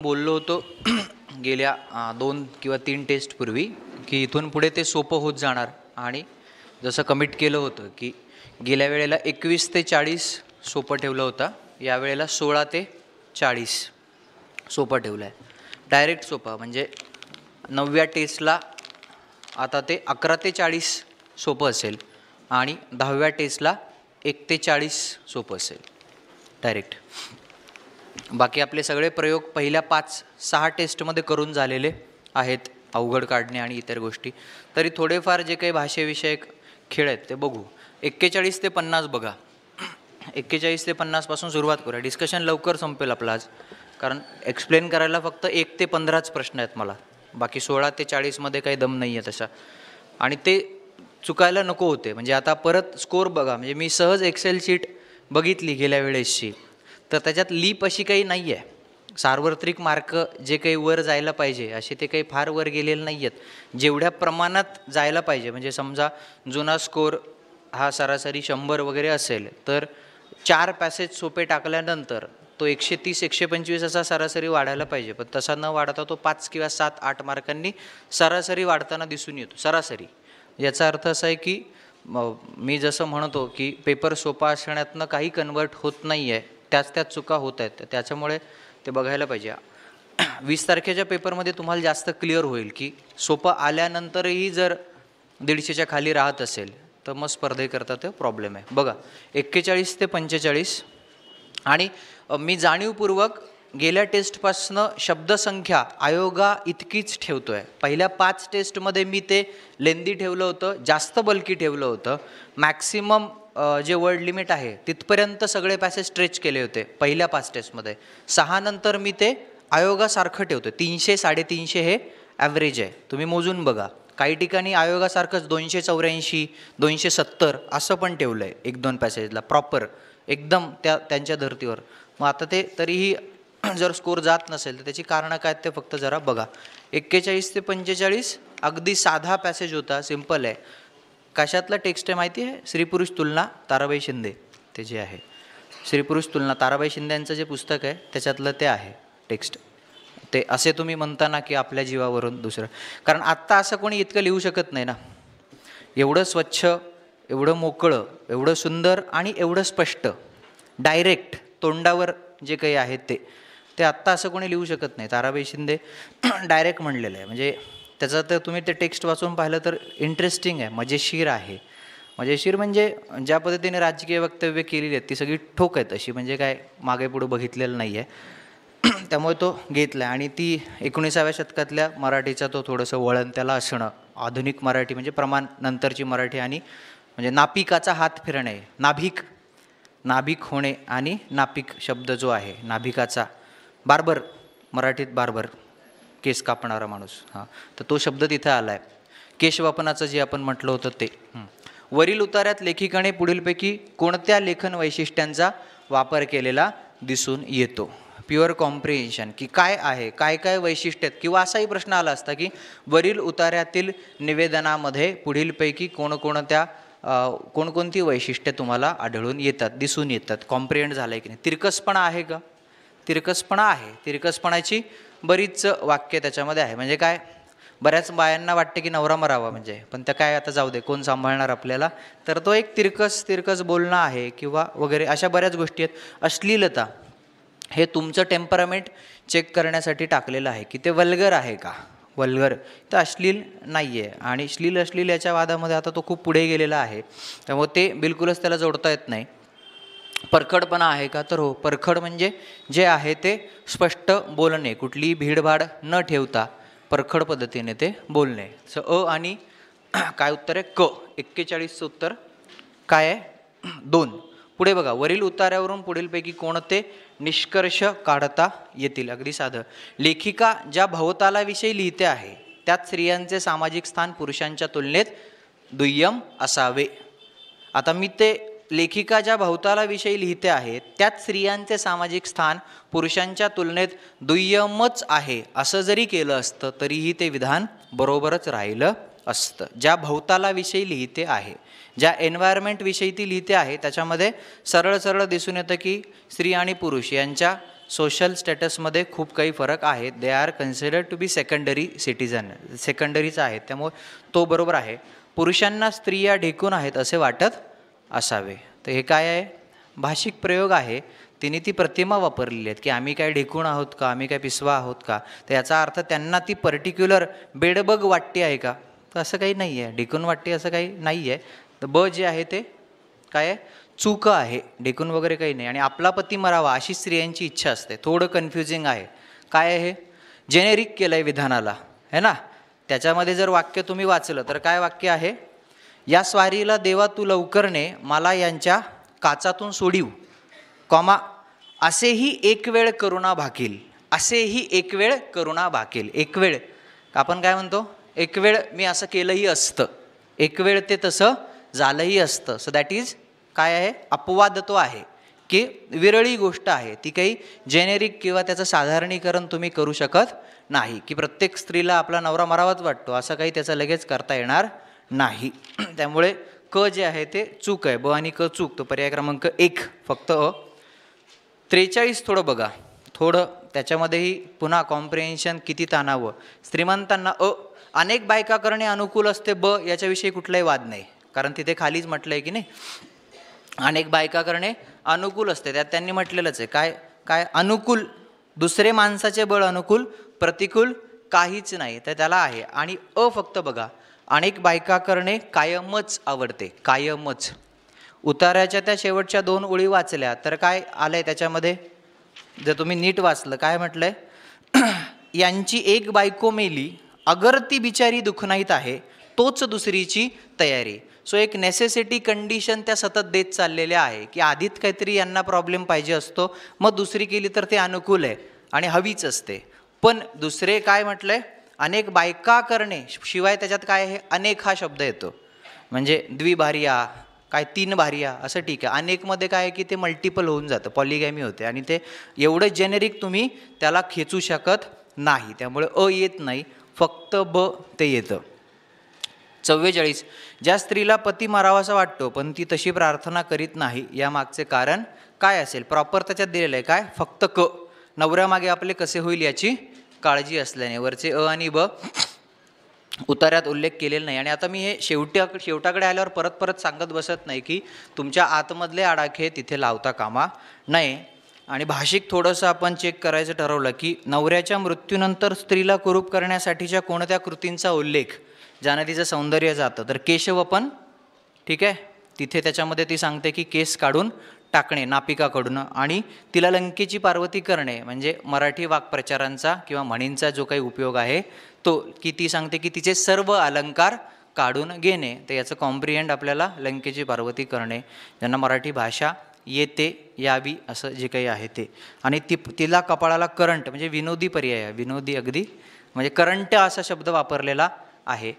बोललो होतो गेल्या 2 किंवा 3 टेस्टपूर्वी की इथून पुढे ते सोपं होत जाणार आणि जसं कमिट केलं होतं की गेल्या वेळेला 21 ते 40 सोपं ठेवलं होतं, यावेळेला 16 ते 40 सोपं ठेवलं आहे. डायरेक्ट सोपा म्हणजे 9व्या टेस्टला आता ते 11 ते 40 सोपं असेल आणि 10व्या टेस्टला 1 ते 40 सोपं असेल डायरेक्ट. बाकी आपले सगळे प्रयोग पहिल्या 5-6 टेस्टमध्ये करून झालेले आहेत, अवघड काढणे आणि इतर गोष्टी. तरी थोडेफार जे काही भाषेविषयक खेळ आहेत ते बघू. 41 ते 50 बघा. 41 ते 50पासून सुरुवात करूया. डिस्कशन लवकर संपेल आपला आज, कारण एक्सप्लेन करायला फक्त 1 ते 15च प्रश्न आहेत मला. बाकी 16 ते 40मध्ये काही दम नाही आहे तसा, आणि ते चुकायला नको होते. म्हणजे आता परत स्कोर बघा, म्हणजे मी सहज एक्सेल शीट बघितली गेल्या वेळेसची, तर त्याच्यात लीप अशी काही नाही आहे. सार्वत्रिक मार्क जे काही वर जायला पाहिजे असे ते काही फार वर गेलेले नाही आहेत. जेवढ्या प्रमाणात जायला पाहिजे, म्हणजे समजा जुना स्कोर हा सरासरी 100 वगैरे असेल, तर 4 पॅसेज सोपे टाकल्यानंतर तो 130-125 असा सरासरी वाढायला पाहिजे. पण तसा न वाढता तो 5 किंवा 7-8 मार्कांनी सरासरी वाढताना दिसून येतो. सरासरी याचा अर्थ असा आहे की मी जसं म्हणतो की पेपर सोपा असण्यातनं काही कन्वर्ट होत नाही आहे, त्याच चुका होत आहेत. त्याच्यामुळे ते बघायला पाहिजे. 20 तारखेच्या पेपरमध्ये तुम्हाला जास्त क्लिअर होईल की सोपं आल्यानंतरही जर 150च्या खाली राहत असेल तर मग स्पर्धेकरता ते प्रॉब्लेम आहे. बघा 41 ते 45, आणि मी जाणीवपूर्वक गेल्या टेस्टपासनं शब्दसंख्या आयोगा इतकीच ठेवतो आहे. पहिल्या 5 टेस्टमध्ये मी ते लेंदी ठेवलं होतं, जास्त बल्की ठेवलं होतं. मॅक्सिमम जे वर्ड लिमिट आहे तिथपर्यंत सगळे पॅसेज स्ट्रेच केले होते पहिल्या 5 टेस्टमध्ये. 6 नंतर मी ते आयोगासारखं ठेवतो. 300-350 हे ॲव्हरेज आहे, तुम्ही मोजून बघा. काही ठिकाणी आयोगासारखंच 284, 270 असं पण ठेवलं आहे 1-2 पॅसेजला प्रॉपर एकदम त्यांच्या धर्तीवर. मग आता ते तरीही जर स्कोर जात नसेल तर त्याची कारणं काय ते फक्त जरा बघा. 41 ते 45 अगदी साधा पॅसेज होता, सिम्पल आहे. कशातला टेक्स्ट आहे माहिती आहे? स्त्री-पुरुष तुलना, ताराबाई शिंदे. ते जे आहे स्त्री-पुरुष तुलना, ताराबाई शिंदेंचं जे पुस्तक आहे त्याच्यातलं ते आहे टेक्स्ट. ते असे तुम्ही म्हणता ना की आपल्या जीवावरून दुसरं, कारण आत्ता असं कोणी इतकं लिहू शकत नाही ना. एवढं स्वच्छ, एवढं मोकळं, एवढं सुंदर आणि एवढं स्पष्ट डायरेक्ट तोंडावर जे काही आहे ते आत्ता असं कोणी लिहू शकत नाही. ताराबाई शिंदे डायरेक्ट म्हणलेलं आहे. म्हणजे त्याचं तर तुम्ही ते टेक्स्ट वाचून पाहिलं तर इंटरेस्टिंग आहे, मजेशीर आहे. मजेशीर म्हणजे ज्या पद्धतीने राजकीय वक्तव्य केलेली आहेत ती सगळी ठोक आहेत अशी, म्हणजे काय मागे पुढं बघितलेलं नाही आहे. त्यामुळे तो घेतला आहे. आणि ती 19व्या शतकातल्या मराठीचा तो थोडंसं वळण त्याला असणं, आधुनिक मराठी म्हणजे प्रमाण नंतरची मराठी, आणि म्हणजे नापिकाचा हात फिरणे, नाभिक होणे आणि नापिक शब्द जो आहे नाभिकाचा, बार्बर मराठीत बार्बर, केस कापणारा माणूस, हां, तर तो शब्द तिथं आला आहे. केशवापनाचं जे आपण म्हटलं होतं ते. वरील उतार्यात लेखिकाने पुढीलपैकी कोणत्या लेखन वैशिष्ट्यांचा वापर केलेला दिसून येतो? प्युअर कॉम्प्रिहेन्शन की काय आहे, काय वैशिष्ट्य आहेत, किंवा असाही प्रश्न आला असता की वरील उतार्यातील निवेदनामध्ये पुढीलपैकी कोणकोणती वैशिष्ट्ये तुम्हाला आढळून येतात, दिसून येतात. कॉम्प्रिहेंड झालं आहे की नाही? तिरकसपणा आहे का? तिरकसपणा आहे. तिरकसपणाची बरीच वाक्य त्याच्यामध्ये आहे. म्हणजे काय, बऱ्याच बायांना वाटते की नवरा मरावा, म्हणजे पण त्या काय आता जाऊ दे, कोण सांभाळणार आपल्याला, तर तो एक तिरकस बोलणं आहे किंवा वगैरे अशा बऱ्याच गोष्टी आहेत. अश्लीलता हे तुमचं टेम्परामेंट चेक करण्यासाठी टाकलेलं आहे की ते वल्गर आहे का. वल्गर तर अश्लील नाही आहे, आणि अश्लील याच्या वादामध्ये आता तो खूप पुढे गेलेला आहे, त्यामुळे ते बिलकुलच त्याला जोडता येत नाही. परखडपणा आहे का, तर हो, परखड म्हणजे जे आहे ते स्पष्ट बोलणे, कुठलीही भीडभाड न ठेवता परखड पद्धतीने ते बोलणे. आणि काय उत्तर आहे? क. 41चं उत्तर काय आहे? 2. पुढे बघा, वरील उतार्यावरून पुढीलपैकी कोणते निष्कर्ष काढता येतील? अगदी साधं. लेखिका ज्या भवतालाविषयी लिहिते आहे त्यात स्त्रियांचे सामाजिक स्थान पुरुषांच्या तुलनेत दुय्यम असावे. आता मी ते लेखिका ज्या भवतालाविषयी लिहिते आहे त्यात स्त्रियांचे सामाजिक स्थान पुरुषांच्या तुलनेत दुय्यमच आहे असं जरी केलं असतं तरीही ते विधान बरोबरच राहिलं असतं. ज्या भवतालाविषयी लिहिते आहे, ज्या एन्व्हायरमेंटविषयी ती लिहिते आहे, त्याच्यामध्ये सरळ दिसून येतं की स्त्री आणि पुरुष यांच्या सोशल स्टेटसमध्ये खूप काही फरक आहे. They are considered to be secondary citizen, सेकंडरीच आहेत, त्यामुळे तो बरोबर आहे. पुरुषांना स्त्रिया ढेकून आहेत असे वाटत असावे. तर हे काय आहे, भाषिक प्रयोग आहे. तिने ती प्रतिमा वापरलेली आहेत की आम्ही काय ढेकूण आहोत का, आम्ही काय पिसवा आहोत का. तर याचा अर्थ त्यांना ती पर्टिक्युलर बेडबग वाटते आहे का, तर असं काही नाही आहे. ढेकूण वाटते असं काही नाही आहे. तर ब जे आहे ते काय आहे, चूक आहे, ढेकून वगैरे काही नाही. आणि आपला पती मरावा अशी स्त्रियांची इच्छा असते. थोडं कन्फ्युजिंग आहे. काय आहे, जेनेरिक केलं आहे विधानाला, है ना. त्याच्यामध्ये जर वाक्य तुम्ही वाचलं तर काय वाक्य आहे, या स्वारीला देवा तू लवकरने मला यांच्या काचातून सोडीव, कॉमा असेही एक वेळ करुणा भाकील. असेही एक वेळ करुणा भाकील. एक वेळ आपण काय म्हणतो, एक वेळ मी असं केलंही असतं, एक वेळ ते तसं झालंही असतं. सो दॅट इज काय आहे, अपवाद तो आहे की विरळी गोष्ट आहे. ती काही जेनेरिक किंवा त्याचं साधारणीकरण तुम्ही करू शकत नाही की प्रत्येक स्त्रीला आपला नवरा मरावाच वाटतो असं काही त्याचं लगेच करता येणार नाही. त्यामुळे क जे आहे ते चूक आहे. ब आणि क चूक. तो पर्याय क्रमांक 1 फक्त अ. 43 थोडं बघा, थोडं त्याच्यामध्येही पुन्हा कॉम्प्रिहेन्शन किती ताणावं. श्रीमंतांना अनेक बायका करणे अनुकूल असते. ब याच्याविषयी कुठलाही वाद नाही, कारण तिथे खालीच म्हटलं आहे की नाही, अनेक बायका करणे अनुकूल असते. त्यात त्यांनी म्हटलेलंच आहे काय काय अनुकूल, दुसरे माणसाचे बळ अनुकूल, प्रतिकूल काहीच नाही, तर त्याला आहे. आणि अ फक्त बघा, अनेक बायका करणे कायमच आवडते. कायमच. उतार्याच्या त्या शेवटच्या 2 ओळी वाचल्या तर काय आलंय त्याच्यामध्ये, जर तुम्ही नीट वाचलं काय म्हटलंय, यांची एक बायको मेली अगर ती बिचारी दुखनाईत आहे, तोच दुसरीची तयारी. सो एक नेसेसिटी कंडिशन त्या सतत देत चाललेल्या आहे की आधीच काहीतरी यांना प्रॉब्लेम पाहिजे असतो, मग दुसरी केली तर ते अनुकूल आहे आणि हवीच असते. पण दुसरे काय म्हटलंय, अनेक बायका करणे, शिवाय त्याच्यात काय आहे, अनेक हा शब्द येतो, म्हणजे द्विभार्या काय 3 भार्या असं ठीक आहे. अनेकमध्ये काय आहे की ते मल्टिपल होऊन जातं, पॉलिगॅमी होते आणि ते एवढं जेनेरिक तुम्ही त्याला खेचू शकत नाही. त्यामुळे अ येत नाही, फक्त ब ते येतं. 44 ज्या स्त्रीला पती मारावासा वाटतो पण ती तशी प्रार्थना करीत नाही, या मागचे कारण काय असेल. प्रॉपर त्याच्यात दिलेलं आहे काय, फक्त क, नवऱ्यामागे आपले कसे होईल याची काळजी असल्याने. वरचे अ आणि ब उतार्यात उल्लेख केलेला नाही. आणि आता मी हे शेवटाकडे आल्यावर परत परत सांगत बसत नाही की तुमच्या आतमधले आडाखे तिथे लावता कामा नये. आणि भाषिक थोडंसं आपण चेक करायचं ठरवलं की नवऱ्याच्या मृत्यूनंतर स्त्रीला कुरूप करण्यासाठीच्या कोणत्या कृतींचा उल्लेख ज्यानं तिचं सौंदर्य जातं, तर केशवपन, ठीक आहे, तिथे त्याच्यामध्ये ती सांगते की केस काढून टाकणे नापिकाकडून, आणि तिला लंकेची पार्वती करणे म्हणजे मराठी वाक्प्रचारांचा किंवा म्हणींचा जो काही उपयोग आहे तो, की ती सांगते की तिचे सर्व अलंकार काढून घेणे. तर याचं कॉम्प्रिहेंड आपल्याला लंकेची पार्वती करणे, ज्यांना मराठी भाषा येते यावी असं जे काही आहे ते. आणि तिला कपाळाला करंट म्हणजे विनोदी पर्याय, विनोदी अगदी म्हणजे करंट असा शब्द वापरलेला आहे.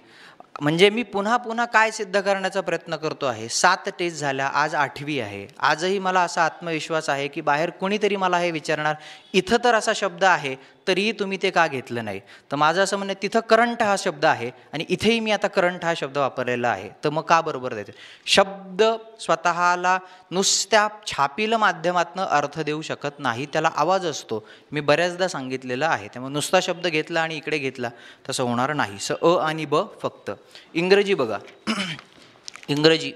म्हणजे मी पुन्हा पुन्हा काय सिद्ध करण्याचा प्रयत्न करतो आहे, 7 टेस्ट झाल्या, आज 8वी आहे. आजही मला असा आत्मविश्वास आहे की बाहेर कोणीतरी मला हे विचारणार, इथं तर असा शब्द आहे तरीही तुम्ही ते का घेतलं नाही. तर माझं असं म्हणणं, तिथं करंट हा शब्द आहे आणि इथेही मी आता करंट हा शब्द वापरलेला आहे, तर मग का बरोबर द्यायचं. शब्द स्वतःला नुसत्या छापील माध्यमातून अर्थ देऊ शकत नाही, त्याला आवाज असतो. मी बऱ्याचदा सांगितलेलं आहे. त्यामुळे नुसता शब्द घेतला आणि इकडे घेतला तसं होणार नाही. अ आणि ब फक्त. इंग्रजी बघा. इंग्रजी,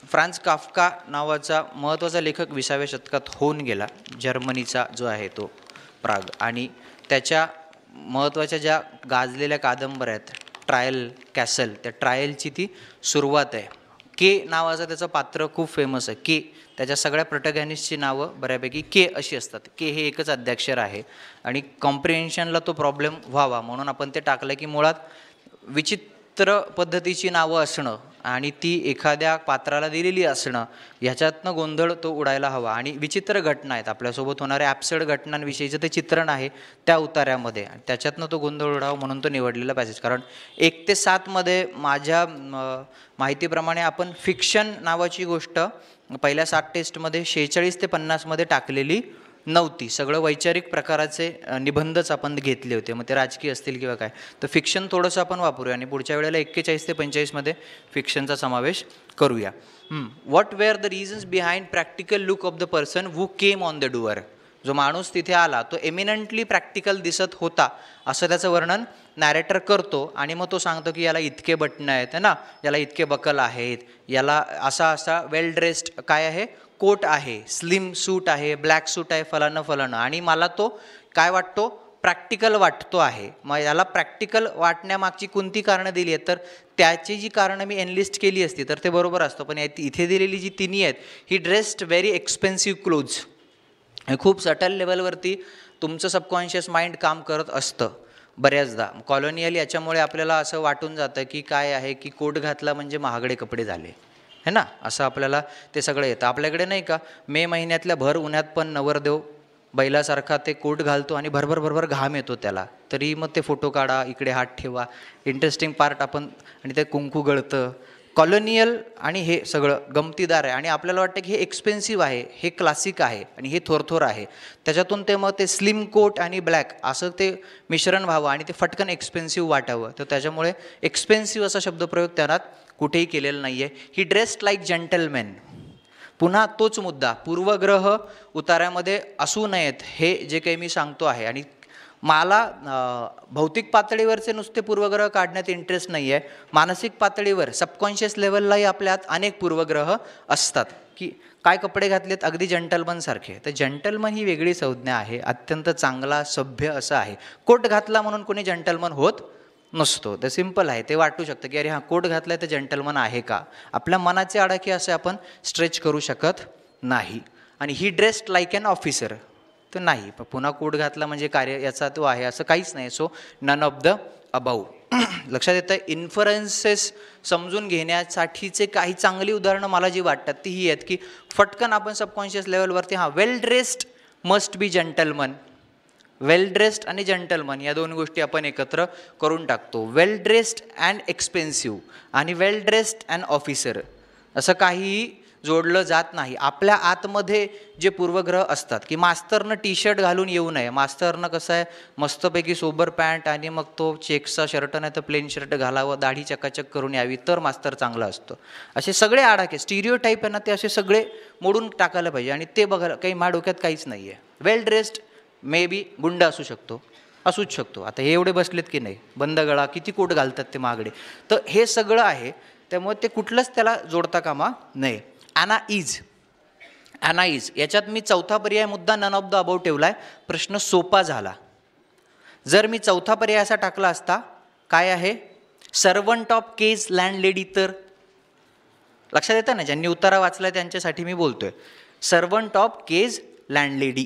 फ्रान्स काफ्का नावाचा महत्त्वाचा लेखक 20व्या शतकात होऊन गेला, जर्मनीचा जो आहे तो, प्राग. आणि त्याच्या महत्त्वाच्या ज्या गाजलेल्या कादंबऱ्या आहेत, ट्रायल कॅसल, त्या ट्रायलची ती सुरुवात आहे. के नावाचं त्याचं पात्र खूप फेमस आहे. के, त्याच्या सगळ्या प्रोटॅगनिस्टची नावं बऱ्यापैकी के अशी असतात. के हे एकच अद्याक्षर आहे आणि कॉम्प्रिहेन्शनला तो प्रॉब्लेम व्हावा म्हणून आपण ते टाकलं की मुळात विचित्र पद्धतीची नावं असणं आणि ती एखाद्या पात्राला दिलेली असणं, ह्याच्यातनं गोंधळ तो उडायला हवा. आणि विचित्र घटना आहेत, आपल्यासोबत होणाऱ्या ॲब्सर्ड घटनांविषयीचं ते चित्रण आहे त्या उतार्यामध्ये, त्याच्यातनं तो गोंधळ उडावा म्हणून तो निवडलेला पॅसेज. कारण 1 ते 7 मध्ये माझ्या माहितीप्रमाणे आपण फिक्शन नावाची गोष्ट पहिल्या 7 टेस्टमध्ये 46 ते 50 मध्ये टाकलेली नव्हती. सगळं वैचारिक प्रकाराचे निबंधच आपण घेतले होते, मग ते राजकीय असतील किंवा काय. तर फिक्शन थोडंसं आपण वापरूया आणि पुढच्या वेळेला 41 ते 45 मध्ये फिक्शनचा समावेश करूया. What were the reasons behind practical look of the person who came on the door. जो माणूस तिथे आला तो एमिनंटली प्रॅक्टिकल दिसत होता असं त्याचं वर्णन नॅरेटर करतो आणि मग तो सांगतो की याला इतके बटणं आहेत ना, याला इतके बकल आहेत, याला असा वेल ड्रेस्ड काय आहे, कोट आहे, स्लिम सूट आहे, ब्लॅक सूट आहे, फलानं फलानं, आणि मला तो काय वाटतो, प्रॅक्टिकल वाटतो आहे. मग याला प्रॅक्टिकल वाटण्यामागची कोणती कारणं दिली आहेत, तर त्याची जी कारणं मी एनलिस्ट केली असती तर ते बरोबर असतं. पण इथे दिलेली जी तिन्ही आहेत, ही ड्रेस्ड व्हेरी एक्सपेन्सिव्ह क्लोथ्स. हे खूप सटल लेवलवरती तुमचं सबकॉन्शियस माइंड काम करत असतं बऱ्याचदा. कॉलोनियल याच्यामुळे आपल्याला असं वाटून जातं की काय आहे की कोट घातला म्हणजे महागडे कपडे झाले है ना, असं आपल्याला ते सगळं येतं. आपल्याकडे नाही का मे महिन्यातल्या भर उन्हात पण नवरदेव बैलासारखा ते कोट घालतो आणि भरभर घाम येतो त्याला, तरी मग ते फोटो काढा, इकडे हात ठेवा, इंटरेस्टिंग पार्ट आपण, आणि ते कुंकू गळतं. कॉलोनियल आणि हे सगळं गमतीदार आहे आणि आपल्याला वाटतं की हे एक्सपेन्सिव्ह आहे, हे क्लासिक आहे आणि हे थोरथोर आहे. त्याच्यातून ते मग ते स्लिम कोट आणि ब्लॅक असं ते मिश्रण व्हावं आणि ते फटकन एक्सपेन्सिव्ह वाटावं. तर त्याच्यामुळे एक्सपेन्सिव्ह असा शब्दप्रयोग त्यात कुठेही केलेला नाही आहे. ही ड्रेस्ड लाईक जेंटलमॅन. पुन्हा तोच मुद्दा, पूर्वग्रह उतार्यामध्ये असू नयेत हे जे काही मी सांगतो आहे. आणि मला भौतिक पातळीवरचे नुसते पूर्वग्रह काढण्यात इंटरेस्ट नाही आहे, मानसिक पातळीवर सबकॉन्शियस लेवललाही आपल्यात अनेक पूर्वग्रह असतात की काय कपडे घातलेत अगदी जंटलमनसारखे. तर जंटलमन ही वेगळी संज्ञा आहे, अत्यंत चांगला सभ्य असं आहे. कोट घातला म्हणून कोणी जंटलमन होत नसतो. ते सिम्पल आहे, ते वाटू शकतं की अरे हां कोट घातलाय तर जंटलमन आहे का. आपल्या मनाचे आडाखे असे आपण स्ट्रेच करू शकत नाही. आणि ही ड्रेस्ड लाईक अन ऑफिसर, तर नाही, पुन्हा कोट घातला म्हणजे कार्य याचा तो आहे असं काहीच नाही. So none of the above. लक्षात येतं. इन्फरन्सेस समजून घेण्यासाठीचे काही चांगली उदाहरणं मला जी वाटतात ती ही आहेत की फटकन आपण सबकॉन्शियस लेवलवरती हां well dressed must be gentleman, well dressed आणि जंटलमन या दोन गोष्टी आपण एकत्र करून टाकतो. वेल ड्रेस्ड अँड एक्सपेन्सिव्ह आणि वेल ड्रेस्ड अँड ऑफिसर असं काहीही जोडलं जात नाही. आपल्या आतमध्ये जे पूर्वग्रह असतात की मास्तरनं टी शर्ट घालून येऊ नये, मास्तरनं कसं आहे मस्तपैकी सोबर पॅन्ट आणि मग तो चेक्सचा शर्ट नाही तर प्लेन शर्ट घालावं, दाढी चकाचक करून यावी तर मास्तर चांगला असतो. असे सगळे आडाखे स्टिरियोटाईप आहे ना, ते असे सगळे मोडून टाकायला पाहिजे. आणि ते बघायला काही माझ्या डोक्यात काहीच नाही आहे. वेल ड्रेस्ड मे बी गुंड असू शकतो, असूच शकतो. आता हे एवढे बसलेत की नाही, बंद गळा, किती कोट घालतात ते महागडे, तर हे सगळं आहे. त्यामुळे ते कुठलंच त्याला जोडता कामा नये. ॲना इज याच्यात मी चौथा पर्याय मुद्दा नन ऑफ द अबाऊ ठेवला आहे. प्रश्न सोपा झाला. जर मी चौथा पर्याय असा टाकला असता, काय आहे, सर्वंट ऑफ केज लँडलेडी, तर लक्षात येतं ना, ज्यांनी उतारा वाचला त्यांच्यासाठी मी बोलतोय. सर्वंट ऑफ केज लँडलेडी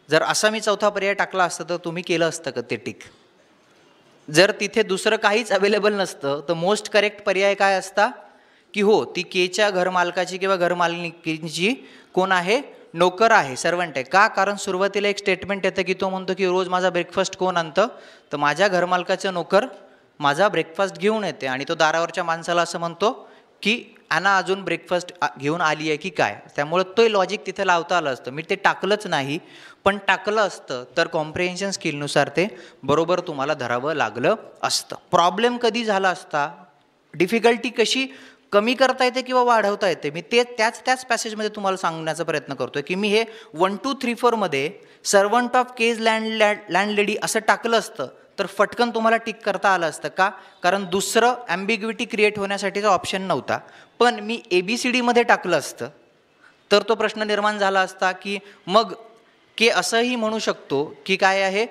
जर असा मी चौथा पर्याय टाकला असता तर तुम्ही केलं असतं का ते टिक. जर तिथे दुसरं काहीच अवेलेबल नसतं तर मोस्ट करेक्ट पर्याय काय असता की हो, ती केच्या घरमालकाची किंवा घरमालकीची कोण आहे, नोकर आहे, सर्वंट आहे. का, कारण सुरुवातीला एक स्टेटमेंट येतं की तो म्हणतो की रोज माझा ब्रेकफास्ट कोण आणतं, तर माझ्या घरमालकाचं नोकर माझा ब्रेकफास्ट घेऊन येते. आणि तो दारावरच्या माणसाला असं म्हणतो की ॲना अजून ब्रेकफास्ट घेऊन आली आहे की काय. त्यामुळं तो लॉजिक तिथे लावता आलं असतं. मी ते टाकलंच नाही, पण टाकलं असतं तर कॉम्प्रिहेन्शन स्किलनुसार ते बरोबर तुम्हाला धरावं लागलं असतं. प्रॉब्लेम कधी झाला असता, डिफिकल्टी कशी कमी करता येते किंवा वाढवता येते, मी ते त्याच पॅसेजमध्ये तुम्हाला सांगण्याचा प्रयत्न करतो की मी हे 1, 2, 3, 4मध्ये सर्वंट ऑफ केज लँडलेडी असं टाकलं असतं तर फटकन तुम्हाला टिक करता आलं असतं. का, कारण दुसरं ॲम्बिग्विटी क्रिएट होण्यासाठीचा ऑप्शन नव्हता. पण मी ABCDमध्ये टाकलं असतं तर तो प्रश्न निर्माण झाला असता की मग के असंही म्हणू शकतो की काय आहे,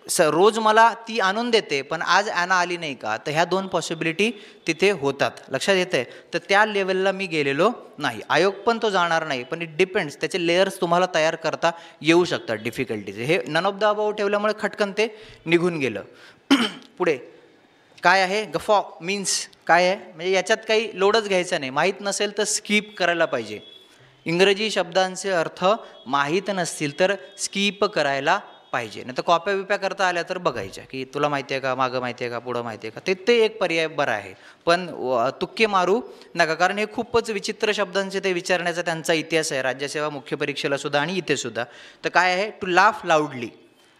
रोज मला ती आणून देते पण आज ॲना आली नाही का, तर ह्या दोन पॉसिबिलिटी तिथे होतात. लक्षात येते. तर त्या लेवलला मी गेलेलो नाही. आयोग पण तो जाणार नाही, पण इट डिपेंड्स, त्याचे लेयर्स तुम्हाला तयार करता येऊ शकतात डिफिकल्टीचे. हे नन ऑफ द अबाऊ ठेवल्यामुळे खटकन ते निघून गेलं. पुढे काय आहे, गफॉ मीन्स काय आहे, म्हणजे याच्यात काही लोडच घ्यायचा नाही. माहीत नसेल तर स्किप करायला पाहिजे. इंग्रजी शब्दांचे अर्थ माहीत नसतील तर स्किप करायला पाहिजे. नाही तर कॉप्या बिप्या करता आल्या तर बघायच्या की तुला माहिती आहे का, मागं माहिती आहे का, पुढं माहिती आहे का. ते एक पर्याय बरं आहे. पण तुक्के मारू नका, कारण हे खूपच विचित्र शब्दांचे ते विचारण्याचा त्यांचा इतिहास आहे, राज्यसेवा मुख्य परीक्षेला सुद्धा आणि इथे सुद्धा. तर काय आहे, टू लाफ लाऊडली.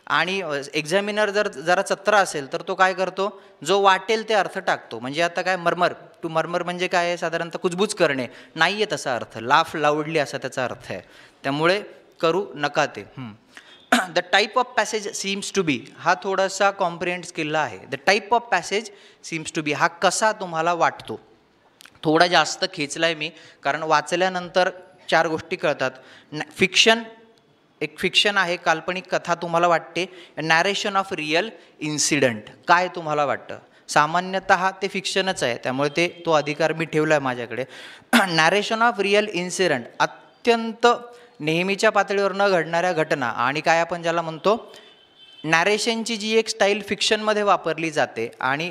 आणि एक्झामिनर जरा चत्रा असेल तर तो काय करतो, जो वाटेल ते अर्थ टाकतो. म्हणजे आता काय, मरमर, टू मरमर म्हणजे काय आहे, साधारणतः कुजबूज करणे नाही आहे तसा अर्थ. लाफ लाऊडली असा त्याचा अर्थ आहे. त्यामुळे करू नका ते. The type of passage seems to be हा थोडासा कॉम्प्रिहेंड स्किलला आहे. The type of passage seems to be हा कसा तुम्हाला वाटतो. थोडा जास्त खेचला आहे मी, कारण वाचल्यानंतर 4 गोष्टी कळतात. फिक्शन, एक फिक्शन आहे, काल्पनिक कथा तुम्हाला वाटते. नॅरेशन ऑफ रिअल इन्सिडंट काय तुम्हाला वाटतं. सामान्यतः ते फिक्शनच आहे, त्यामुळे तो अधिकार मी ठेवला आहे माझ्याकडे. नॅरेशन ऑफ रिअल इन्सिडंट अत्यंत नेहमीच्या पातळीवर न घडणाऱ्या घटना, आणि काय आपण ज्याला म्हणतो नॅरेशनची जी एक स्टाईल फिक्शनमध्ये वापरली जाते आणि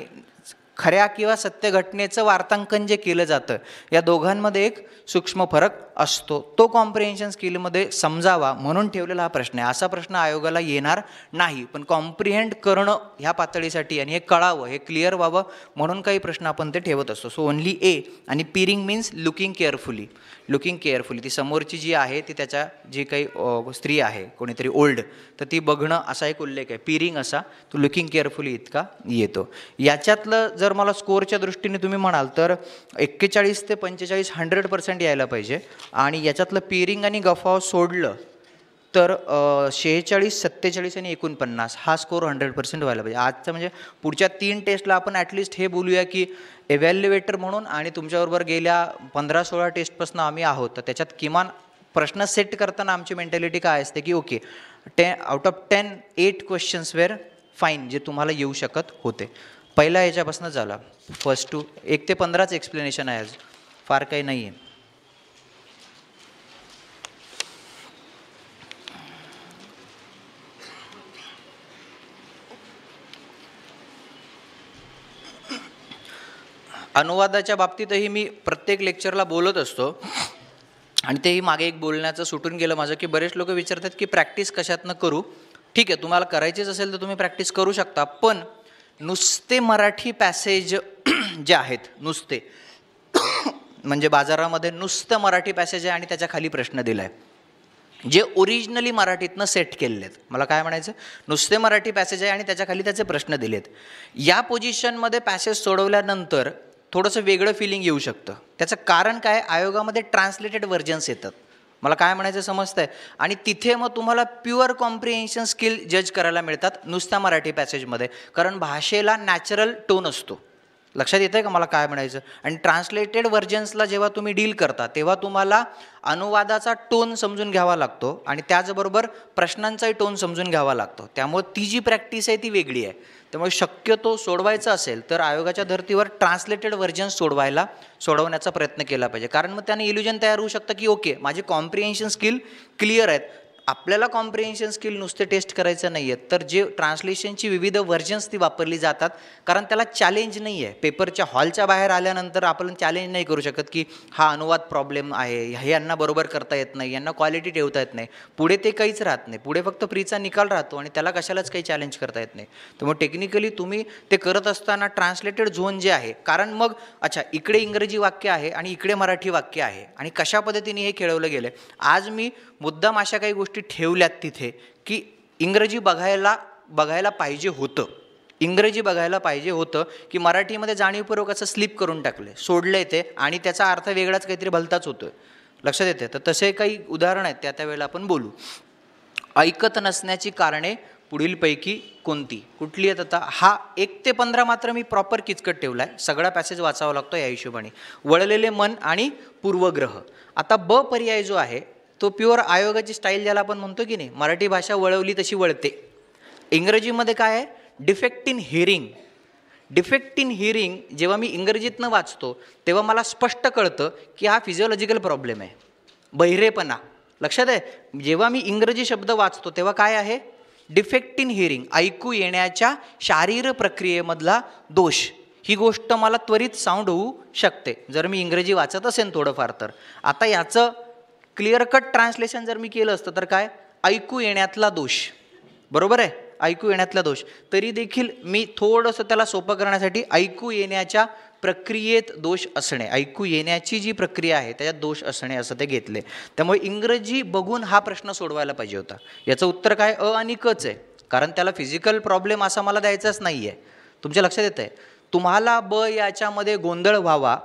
खऱ्या किंवा सत्य घटनेचं वार्तांकन जे केलं जातं, या दोघांमध्ये एक सूक्ष्म फरक असतो. तो कॉम्प्रिहेन्शन स्किलमध्ये समजावा म्हणून ठेवलेला हा प्रश्न आहे. असा प्रश्न आयोगाला येणार नाही, पण कॉम्प्रिहेंड करणं ह्या पातळीसाठी आणि हे कळावं, हे क्लिअर व्हावं म्हणून काही प्रश्न आपण ते ठेवत असतो. So only A. आणि peering means looking carefully. Looking carefully ती समोरची जी आहे ती त्याच्या जी काही स्त्री आहे कोणीतरी ओल्ड, तर ती बघणं असा एक उल्लेख आहे. पीरिंग असा तो लुकिंग केअरफुली इतका येतो. याच्यातलं जर मला स्कोअरच्या दृष्टीने तुम्ही म्हणाल तर 41 ते 45 100% यायला पाहिजे. आणि याच्यातलं पीरिंग आणि गफाव सोडलं तर 46, 47 आणि 49 हा स्कोअर 100% व्हायला पाहिजे. आजचं म्हणजे पुढच्या 3 टेस्टला आपण ॲटलिस्ट हे बोलूया की एव्हॅल्युएटर म्हणून, आणि तुमच्याबरोबर गेल्या 15-16 टेस्टपासून आम्ही आहोत, तर त्याच्यात किमान प्रश्न सेट करताना आमची मेंटॅलिटी काय असते की okay 10 out of 10 8 questions were fine, जे तुम्हाला येऊ शकत होते. पहिला याच्यापासून झाला फर्स्ट टू 1 ते 15च एक्सप्लेनेशन आहे, आज फार काही नाही आहे. अनुवादाच्या बाबतीतही मी प्रत्येक लेक्चरला बोलत असतो, आणि तेही मागे एक बोलण्याचं सुटून गेलं माझं की बरेच लोक विचारतात की प्रॅक्टिस कशातनं करू. ठीक आहे, तुम्हाला करायचीच असेल तर तुम्ही प्रॅक्टिस करू शकता, पण नुसते मराठी पॅसेज जे आहेत, नुसते म्हणजे बाजारामध्ये नुसतं मराठी पॅसेज आहे आणि त्याच्या खाली प्रश्न दिला आहे, जे ओरिजिनली मराठीतनं सेट केलेले आहेत. मला काय म्हणायचं, नुसते मराठी पॅसेज आहे आणि त्याच्या खाली त्याचे प्रश्न दिलेत. या पोझिशनमध्ये पॅसेज सोडवल्यानंतर थोडंसं वेगळं फिलिंग येऊ शकतं. त्याचं कारण काय, आयोगामध्ये ट्रान्सलेटेड व्हर्जन्स येतात. मला काय म्हणायचं समजतं आहे. आणि तिथे मग तुम्हाला प्युअर कॉम्प्रिहेन्शन स्किल जज करायला मिळतात नुसत्या मराठी पॅसेजमध्ये, कारण भाषेला नॅचरल टोन असतो. लक्षात येतं आहे का मला काय म्हणायचं. आणि ट्रान्सलेटेड व्हर्जन्सला जेव्हा तुम्ही डील करता तेव्हा तुम्हाला अनुवादाचा टोन समजून घ्यावा लागतो आणि त्याचबरोबर प्रश्नांचाही टोन समजून घ्यावा लागतो. त्यामुळे ती जी प्रॅक्टिस आहे ती वेगळी आहे. त्यामुळे शक्यतो सोडवायचं असेल तर आयोगाच्या धर्तीवर ट्रान्सलेटेड व्हर्जन्स सोडवण्याचा प्रयत्न केला पाहिजे, कारण मग त्याने इल्युजन तयार होऊ शकतं की ओके माझे कॉम्प्रिहेन्शन स्किल क्लिअर आहेत. आपल्याला कॉम्प्रिहेन्शन स्किल नुसते टेस्ट करायचं नाही आहेत, तर जे ट्रान्सलेशनची विविध व्हर्जन्स ती वापरली जातात, कारण त्याला चॅलेंज नाही आहे. पेपरच्या हॉलच्या बाहेर आल्यानंतर आपण चॅलेंज नाही करू शकत की हा अनुवाद प्रॉब्लेम आहे, हे यांना बरोबर करता येत नाही, यांना क्वालिटी ठेवता येत नाही. पुढे ते काहीच राहत नाही, पुढे फक्त प्रीचा निकाल राहतो आणि त्याला कशालाच काही चॅलेंज करता येत नाही. त्यामुळे टेक्निकली तुम्ही ते करत असताना ट्रान्सलेटेड झोन जे आहे, कारण मग अच्छा इकडे इंग्रजी वाक्य आहे आणि इकडे मराठी वाक्य आहे आणि कशा पद्धतीने हे खेळवलं गेलं. आज मी मुद्दाम अशा काही गोष्टी ठेवल्यात तिथे की इंग्रजी बघायला पाहिजे होतं, इंग्रजी बघायला पाहिजे होतं की मराठीमध्ये जाणीवपूर्वक असं स्लिप करून टाकले, सोडले ते आणि त्याचा अर्थ वेगळाच काहीतरी भलताच होतोय. लक्षात येते. तर तसे काही उदाहरण आहेत, त्या वेळेला आपण बोलू. ऐकत नसण्याची कारणे पुढीलपैकी कोणती, कुठली आहेत. आता हा 1 ते 15 मात्र मी प्रॉपर किचकट ठेवला आहे, सगळा पॅसेज वाचावा लागतो या हिशोबाने. वळलेले मन आणि पूर्वग्रह. आता ब पर्याय जो आहे तो प्युअर आयोगाची स्टाईल ज्याला आपण म्हणतो की नाही, मराठी भाषा वळवली तशी वळते. इंग्रजीमध्ये काय आहे, defect in hearing. Defect in hearing जेव्हा मी इंग्रजीतनं वाचतो तेव्हा मला स्पष्ट कळतं की हा फिजिओलॉजिकल प्रॉब्लेम आहे, बहिरेपणा. लक्षात आहे, जेव्हा मी इंग्रजी शब्द वाचतो तेव्हा काय आहे, डिफेक्ट इन हिअरिंग, ऐकू येण्याच्या शारीर प्रक्रियेमधला दोष. ही गोष्ट मला त्वरित साऊंड होऊ शकते जर मी इंग्रजी वाचत असेल थोडंफार तर. आता याचं क्लिअर कट ट्रान्सलेशन जर मी केलं असतं तर काय, ऐकू येण्यातला दोष. बरोबर आहे, ऐकू येण्यातला दोष. तरी देखील मी थोडंसं त्याला सोपं करण्यासाठी ऐकू येण्याच्या प्रक्रियेत दोष असणे, ऐकू येण्याची जी प्रक्रिया आहे त्याच्यात दोष असणे असं ते घेतले. त्यामुळे इंग्रजी बघून हा प्रश्न सोडवायला पाहिजे होता. याचं उत्तर काय, अ आणि कच आहे, कारण त्याला फिजिकल प्रॉब्लेम असा मला द्यायचाच नाही आहे. तुमच्या लक्षात येतं आहे. तुम्हाला ब याच्यामध्ये गोंधळ व्हावा,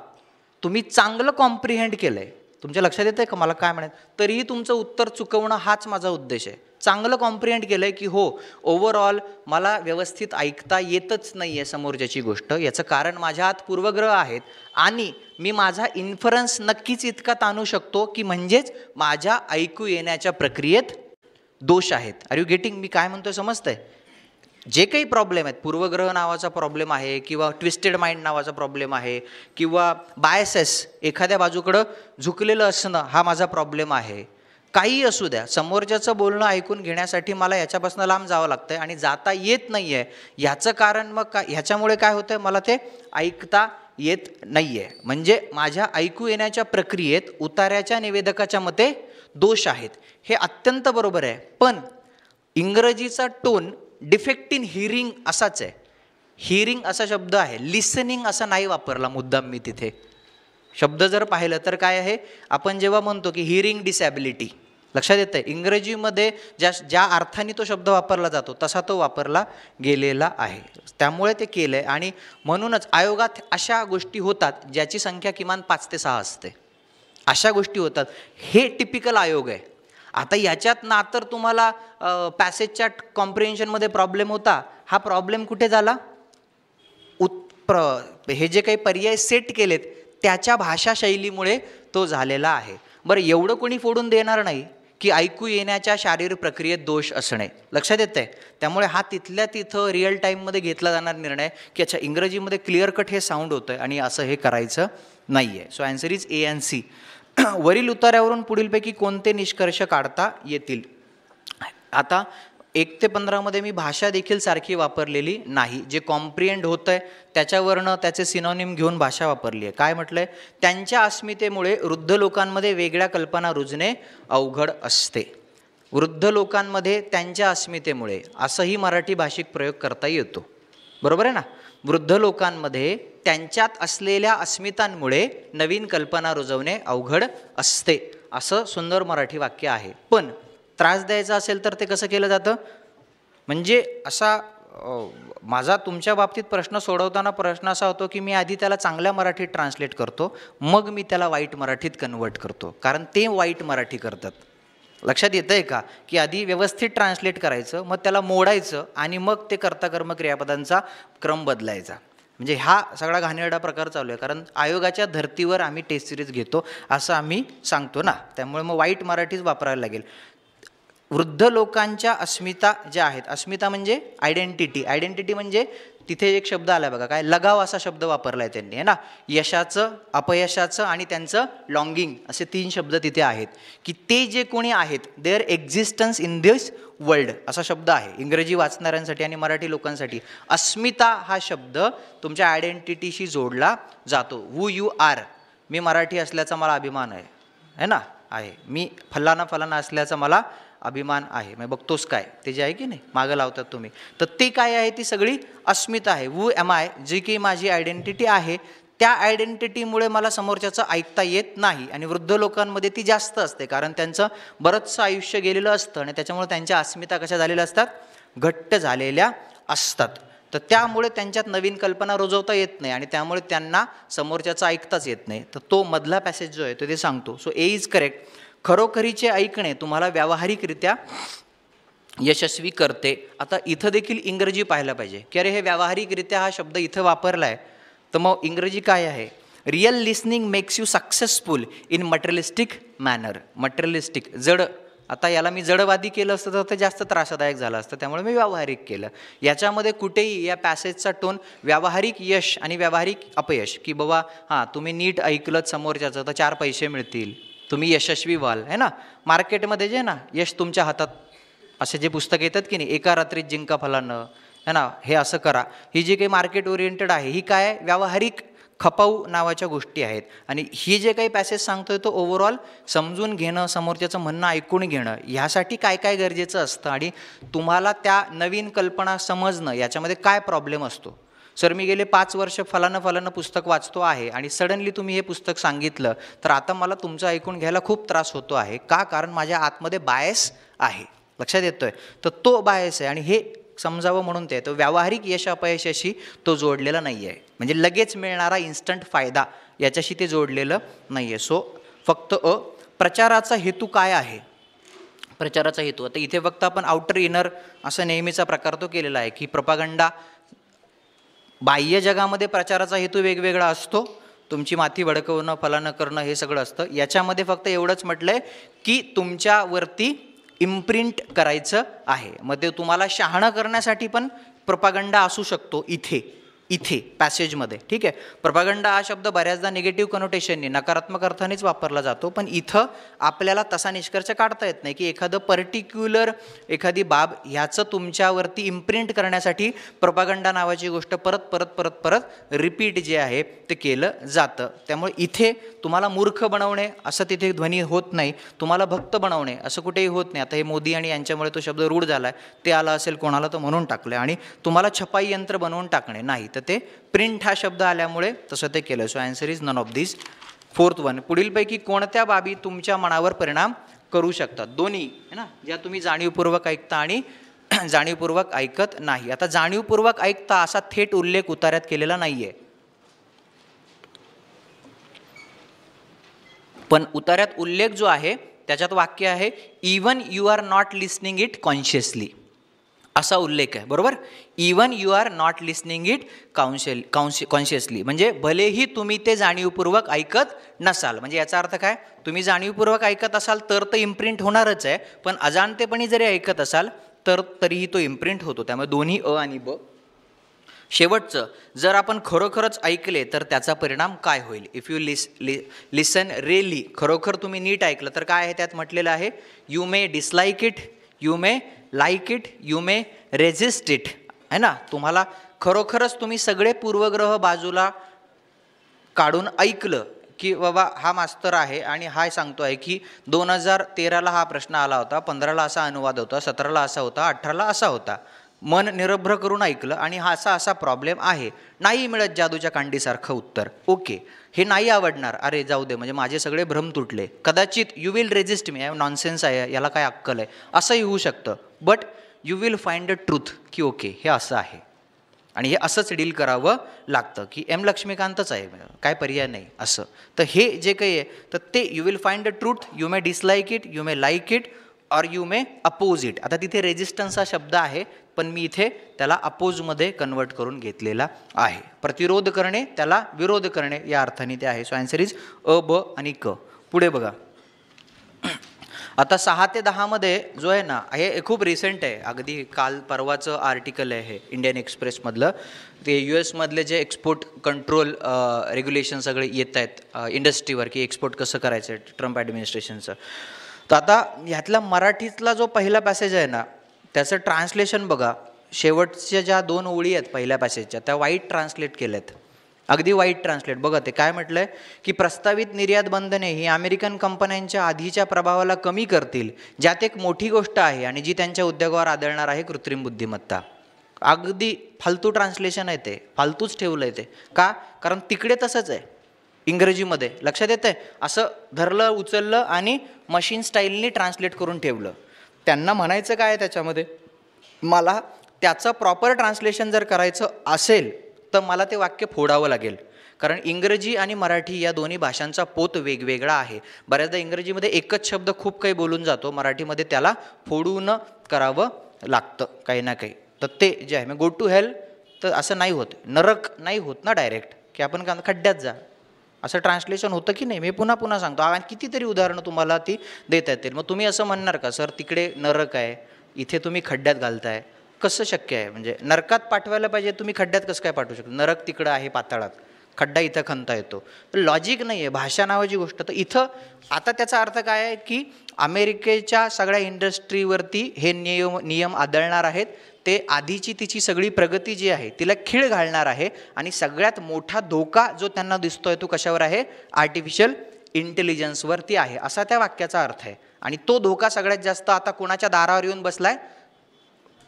तुम्ही चांगलं कॉम्प्रिहेंड केलं आहे, तुमच्या लक्षात येतं आहे का मला काय म्हणायचं? तरीही तुमचं उत्तर चुकवणं हाच माझा उद्देश आहे. चांगलं कॉम्प्रिहेंड केलं आहे की हो ओव्हरऑल मला व्यवस्थित ऐकता येतच नाही आहे समोरच्याची गोष्ट, याचं कारण माझ्या आत पूर्वग्रह आहेत आणि मी माझा इन्फरन्स नक्कीच इतका ताणू शकतो की म्हणजेच माझ्या ऐकू येण्याच्या प्रक्रियेत दोष आहेत. आर यू गेटिंग मी काय म्हणतोय? समजतंय? जे काही प्रॉब्लेम आहेत, पूर्वग्रह नावाचा प्रॉब्लेम आहे किंवा ट्विस्टेड माइंड नावाचा प्रॉब्लेम आहे किंवा बायसेस एखाद्या बाजूकडं झुकलेलं असणं हा माझा प्रॉब्लेम आहे, काहीही असू द्या, समोरच्याचं बोलणं ऐकून घेण्यासाठी मला याच्यापासून लांब जावं लागतं आहे आणि जाता येत नाही आहे. ह्याचं कारण मग काय? ह्याच्यामुळे काय होतं आहे? मला ते ऐकता येत नाही आहे, म्हणजे माझ्या ऐकू येण्याच्या प्रक्रियेत उतार्याच्या निवेदकाच्या मते दोष आहेत. हे अत्यंत बरोबर आहे, पण इंग्रजीचा टोन डिफेक्ट इन हिअरिंग असाच आहे. हिअरिंग असा शब्द आहे, लिसनिंग असा नाही वापरला मुद्दाम मी तिथे. शब्द जर पाहिलं तर काय आहे, आपण जेव्हा म्हणतो की हिअरिंग डिसॅबिलिटी, लक्षात येतं आहे इंग्रजीमध्ये ज्या अर्थाने तो शब्द वापरला जातो तसा तो वापरला गेलेला आहे, त्यामुळे ते केलं आहे. आणि म्हणूनच आयोगात अशा गोष्टी होतात ज्याची संख्या किमान 5 ते 6 असते. अशा गोष्टी होतात, हे टिपिकल आयोग आहे. आता याच्यात ना तर तुम्हाला पॅसेजच्या कॉम्प्रिहेन्शनमध्ये प्रॉब्लेम होता, हा प्रॉब्लेम कुठे झाला? हे जे काही पर्याय सेट केलेत त्याच्या भाषा शैलीमुळे तो झालेला आहे. बरं, एवढं कोणी फोडून देणार नाही की ऐकू येण्याच्या शारीरिक प्रक्रियेत दोष असणे, लक्षात येतं आहे. त्यामुळे हा तिथल्या तिथं रिअल टाईममध्ये घेतला जाणार निर्णय की अच्छा इंग्रजीमध्ये क्लिअर कट हे साऊंड होतं आहे आणि असं हे करायचं नाही आहे. So answer is A and C. वरील उतार्यावरून पुढीलपैकी कोणते निष्कर्ष काढता येतील? आता 1 ते 15 मी भाषा देखील सारखी वापरलेली नाही. जे कॉम्प्रिहेंड होतं आहे त्याच्यावरनं त्याचे सिनोनिम घेऊन भाषा वापरली आहे. काय म्हटलं आहे? त्यांच्या अस्मितेमुळे वृद्ध लोकांमध्ये वेगळ्या कल्पना रुजणे अवघड असते. वृद्ध लोकांमध्ये त्यांच्या अस्मितेमुळे असंही मराठी भाषिक प्रयोग करता येतो, बरोबर आहे ना? वृद्ध लोकांमध्ये त्यांच्यात असलेल्या अस्मितांमुळे नवीन कल्पना रुजवणे अवघड असते, असं सुंदर मराठी वाक्य आहे. पण त्रास द्यायचा असेल तर ते कसं केलं जातं? म्हणजे असा माझा तुमच्या बाबतीत प्रश्न सोडवताना प्रश्न असा होतो की मी आधी त्याला चांगल्या मराठीत ट्रान्सलेट करतो, मग मी त्याला वाईट मराठीत कन्वर्ट करतो, कारण ते वाईट मराठी करतात. लक्षात येतं आहे का? की आधी व्यवस्थित ट्रान्सलेट करायचं, मग त्याला मोडायचं आणि मग ते कर्ता कर्म क्रियापदांचा क्रम बदलायचा. म्हणजे हा सगळा घाणेरडा प्रकार चालू आहे, कारण आयोगाच्या धर्तीवर आम्ही टेस्ट सिरीज घेतो असं आम्ही सांगतो ना, त्यामुळे मग वाईट मराठीच वापरायला लागेल. वृद्ध लोकांच्या अस्मिता ज्या आहेत, अस्मिता म्हणजे आयडेंटिटी, आयडेंटिटी म्हणजे तिथे एक शब्द आला बघा, काय लगाव असा शब्द वापरला आहे त्यांनी, आहे ना. यशाचं, अपयशाचं आणि त्यांचं लॉंगिंग असे 3 शब्द तिथे आहेत की ते जे कोणी आहेत their existence in this world असा शब्द आहे इंग्रजी वाचणाऱ्यांसाठी आणि मराठी लोकांसाठी. अस्मिता हा शब्द तुमच्या आयडेंटिटीशी जोडला जातो. हू यू आर, मी मराठी असल्याचा मला अभिमान आहे ना, आहे. मी फलाना फलाना असल्याचा मला अभिमान आहे. मग बघतोस काय ते जे आहे की नाही मागं लावतात तुम्ही, तर ते काय आहे? ती सगळी अस्मिता आहे. वू एम आय, जी की माझी आयडेंटिटी आहे, त्या आयडेंटिटीमुळे मला समोरच्याचं ऐकता येत नाही. आणि वृद्ध लोकांमध्ये ती जास्त असते, कारण त्यांचं बरंचसं आयुष्य गेलेलं असतं आणि त्याच्यामुळे त्यांच्या अस्मिता कशा झालेल्या असतात? घट्ट झालेल्या असतात. तर त्यामुळे त्यांच्यात नवीन कल्पना रुजवता येत नाही आणि त्यामुळे त्यांना समोरच्याचं ऐकताच येत नाही. तर तो मधला पॅसेज जो आहे तो ते सांगतो. So A is correct. खरोखरीचे ऐकणे तुम्हाला व्यावहारिकरित्या यशस्वी करते. आता इथं देखील इंग्रजी पाहायला पाहिजे की अरे हे व्यावहारिकरित्या हा शब्द इथं वापरला आहे, तर मग इंग्रजी काय आहे? Real listening makes you successful in materialistic manner. Materialistic जड, आता याला मी जडवादी केलं असतं तर ते जास्त त्रासदायक झालं असतं, त्यामुळे मी व्यावहारिक केलं. याच्यामध्ये कुठेही या पॅसेजचा टोन व्यावहारिक यश आणि व्यावहारिक अपयश, की बाबा हां तुम्ही नीट ऐकलत समोरच्याचं तर 4 पैसे मिळतील, तुम्ही यशस्वी व्हाल, आहे ना. मार्केटमध्ये जे ना यश तुमच्या हातात असे जे पुस्तकं येतात की नाही, एका रात्रीत जिंका फलानं, है ना, हे असं करा, ही जी काही मार्केट ओरिएंटेड आहे ही काय व्यावहारिक खपाऊ नावाच्या गोष्टी आहेत. आणि ही जे काही पॅसेज सांगतोय तो ओव्हरऑल समजून घेणं, समोरच्याचं म्हणणं ऐकून घेणं, ह्यासाठी काय काय गरजेचं असतं आणि तुम्हाला त्या नवीन कल्पना समजणं याच्यामध्ये काय प्रॉब्लेम असतो. सर मी गेले 5 वर्ष फलानं पुस्तक वाचतो आहे आणि सडनली तुम्ही हे पुस्तक सांगितलं तर आता मला तुमचं ऐकून घ्यायला खूप त्रास होतो आहे. का? कारण माझ्या आतमध्ये बायस आहे, लक्षात येतोय. तर तो बायस आहे आणि हे समजावं म्हणून ते तो व्यावहारिक यश अपयशाशी तो जोडलेला नाही आहे, म्हणजे लगेच मिळणारा इन्स्टंट फायदा याच्याशी ते जोडलेलं नाही आहे. सो फक्त अ. प्रचाराचा हेतू काय आहे? प्रचाराचा हेतू, आता इथे फक्त आपण आउटर इनर असं नेहमीचा प्रकार तो केलेला आहे की प्रोपागंडा बाह्य जगामध्ये प्रचाराचा हेतू वेगवेगळा असतो. तुमची माथी भडकवणं, फलानं करणं हे सगळं असतं. याच्यामध्ये फक्त एवढंच म्हटलं आहे की तुमच्यावरती इम्प्रिंट करायचं आहे. मग ते तुम्हाला शहाणं करण्यासाठी पण प्रोपागंडा असू शकतो इथे पॅसेजमध्ये. ठीक आहे. प्रोपागंडा हा शब्द बऱ्याचदा निगेटिव्ह कनोटेशनने, नकारात्मक अर्थानेच वापरला जातो. पण इथं आपल्याला तसा निष्कर्ष काढता येत नाही की एखादं पर्टिक्युलर एखादी बाब ह्याचं तुमच्यावरती इम्प्रिंट करण्यासाठी प्रोपागंडा नावाची गोष्ट परत परत परत परत रिपीट जे आहे ते केलं जातं. त्यामुळे इथे तुम्हाला मूर्ख बनवणे असं तिथे ध्वनी होत नाही, तुम्हाला भक्त बनवणे असं कुठेही होत नाही. आता हे मोदी आणि यांच्यामुळे तो शब्द रूढ झाला आहे, ते आला असेल कोणाला तर म्हणून टाकलं. आणि तुम्हाला छपाई यंत्र बनवून टाकणे नाही, तर ते प्रिंट हा शब्द आल्यामुळे तसं ते केलं. So answer is none of this. Fourth one, पुढीलपैकी कोणत्या बाबी तुमच्या मनावर परिणाम करू शकतात? दोन्ही है ना, ज्या तुम्ही जाणीवपूर्वक ऐकता आणि जाणीवपूर्वक ऐकत नाही. आता जाणीवपूर्वक ऐकता असा थेट उल्लेख उतार्यात केलेला नाहीये, पण उतार्यात उल्लेख जो आहे त्याच्यात वाक्य आहे even you are not listening it consciously, असा उल्लेख आहे. बरोबर. Even you are not listening it consciously म्हणजे भलेही तुम्ही ते जाणीवपूर्वक ऐकत नसाल. म्हणजे याचा अर्थ काय? तुम्ही जाणीवपूर्वक ऐकत असाल तर ते इम्प्रिंट होणारच आहे, पण अजाणतेपणी जरी ऐकत असाल तर तरीही तो इम्प्रिंट होतो. त्यामुळे दोन्ही अ आणि ब. शेवटचं, जर आपण खरोखरच ऐकले तर त्याचा परिणाम काय होईल? इफ यू लिसन रिअली, खरोखर तुम्ही नीट ऐकलं तर काय आहे त्यात म्हटलेलं आहे? You may dislike it, you may like it, you may resist it, है ना. तुम्हाला खरोखरच तुम्ही सगळे पूर्वग्रह बाजूला काढून ऐकलं की बाबा हा मास्तर आहे आणि हा सांगतो आहे की 2013ला हा प्रश्न आला होता, 15ला असा अनुवाद होता, 17ला असा होता, 18ला असा होता. मन निरभ्र करून ऐकलं आणि हा असा प्रॉब्लेम आहे. नाही मिळत जादूच्या कांडीसारखं उत्तर. ओके, हे नाही आवडणार, अरे जाऊ दे, म्हणजे माझे सगळे भ्रम तुटले. कदाचित you will resist me, nonsense आहे, याला काय अक्कल आहे, असंही होऊ शकतं. But you will find a truth की ओके हे असं आहे आणि हे असंच डील करावं लागतं की एम लक्ष्मीकांतच आहे, काय पर्याय नाही असं. तर हे जे काही आहे तर ते you will find a truth, you may dislike it, you may like it or you may oppose it. आता तिथे रेजिस्टन्स हा शब्द आहे, पण मी इथे त्याला अपोजमध्ये कन्वर्ट करून घेतलेला आहे. प्रतिरोध करणे, त्याला विरोध करणे या अर्थाने ते आहे. सो आन्सर इज अ, ब आणि क. पुढे बघा. आता 6 ते 10 मध्ये जो आहे ना, हे खूप रिसेंट आहे, अगदी काल परवाचं आर्टिकल आहे हे इंडियन एक्सप्रेसमधलं. ते US मधले जे एक्सपोर्ट कंट्रोल रेग्युलेशन सगळे येत आहेत इंडस्ट्रीवर की एक्सपोर्ट कसं करायचं आहे ट्रम्प ॲडमिनिस्ट्रेशनचं. तर आता ह्यातला मराठीतला जो पहिला पॅसेज आहे ना त्याचं ट्रान्सलेशन बघा. शेवटच्या ज्या 2 ओळी आहेत पहिल्या पॅसेजच्या त्या वाईट ट्रान्सलेट केल्यात, अगदी वाईट ट्रान्सलेट. बघा ते काय म्हटलं आहे की प्रस्तावित निर्यात बंधने ही अमेरिकन कंपन्यांच्या आधीच्या प्रभावाला कमी करतील, ज्यात एक मोठी गोष्ट आहे आणि जी त्यांच्या उद्योगावर आदळणार आहे कृत्रिम बुद्धिमत्ता. अगदी फालतू ट्रान्सलेशन आहे ते, फालतूच ठेवलं आहे ते. का? कारण तिकडे तसंच आहे इंग्रजीमध्ये, लक्षात येतं आहे. असं धरलं, उचललं आणि मशीन स्टाईलनी ट्रान्सलेट करून ठेवलं. त्यांना म्हणायचं काय आहे त्याच्यामध्ये? मला त्याचं प्रॉपर ट्रान्सलेशन जर करायचं असेल तर मला ते वाक्य फोडावं लागेल, कारण इंग्रजी आणि मराठी या दोन्ही भाषांचा पोत वेगवेगळा आहे. बऱ्याचदा इंग्रजीमध्ये एकच शब्द खूप काही बोलून जातो, मराठीमध्ये त्याला फोडून करावं लागतं काही ना काही. तर ते जे आहे, मग गो टू हेल तर असं नाही होत, नरक नाही होत ना डायरेक्ट की आपण खड्ड्यात जा, असं ट्रान्सलेशन होतं की नाही. मी पुन्हा पुन्हा सांगतो आणि कितीतरी उदाहरणं तुम्हाला ती देता येतील. मग तुम्ही असं म्हणणार का सर तिकडे नरक आहे, इथे तुम्ही खड्ड्यात घालताय, कसं शक्य आहे? म्हणजे नरकात पाठवायला पाहिजे, तुम्ही खड्ड्यात कसं काय पाठवू शकतो? नरक तिकडं आहे पाताळात, खड्डा इथं खणता येतो. तर लॉजिक नाही आहे, भाषा नावाची गोष्ट. तर इथं आता त्याचा अर्थ काय आहे की अमेरिकेच्या सगळ्या इंडस्ट्रीवरती हे नियम आदळणार आहेत. ते आधीची तिची सगळी प्रगती जी आहे तिला खीळ घालणार आहे आणि सगळ्यात मोठा धोका जो त्यांना दिसतोय तो कशावर आहे? आर्टिफिशियल इंटेलिजन्सवरती आहे, असा त्या वाक्याचा अर्थ आहे. आणि तो धोका सगळ्यात जास्त आता कोणाच्या दारावर येऊन बसलाय?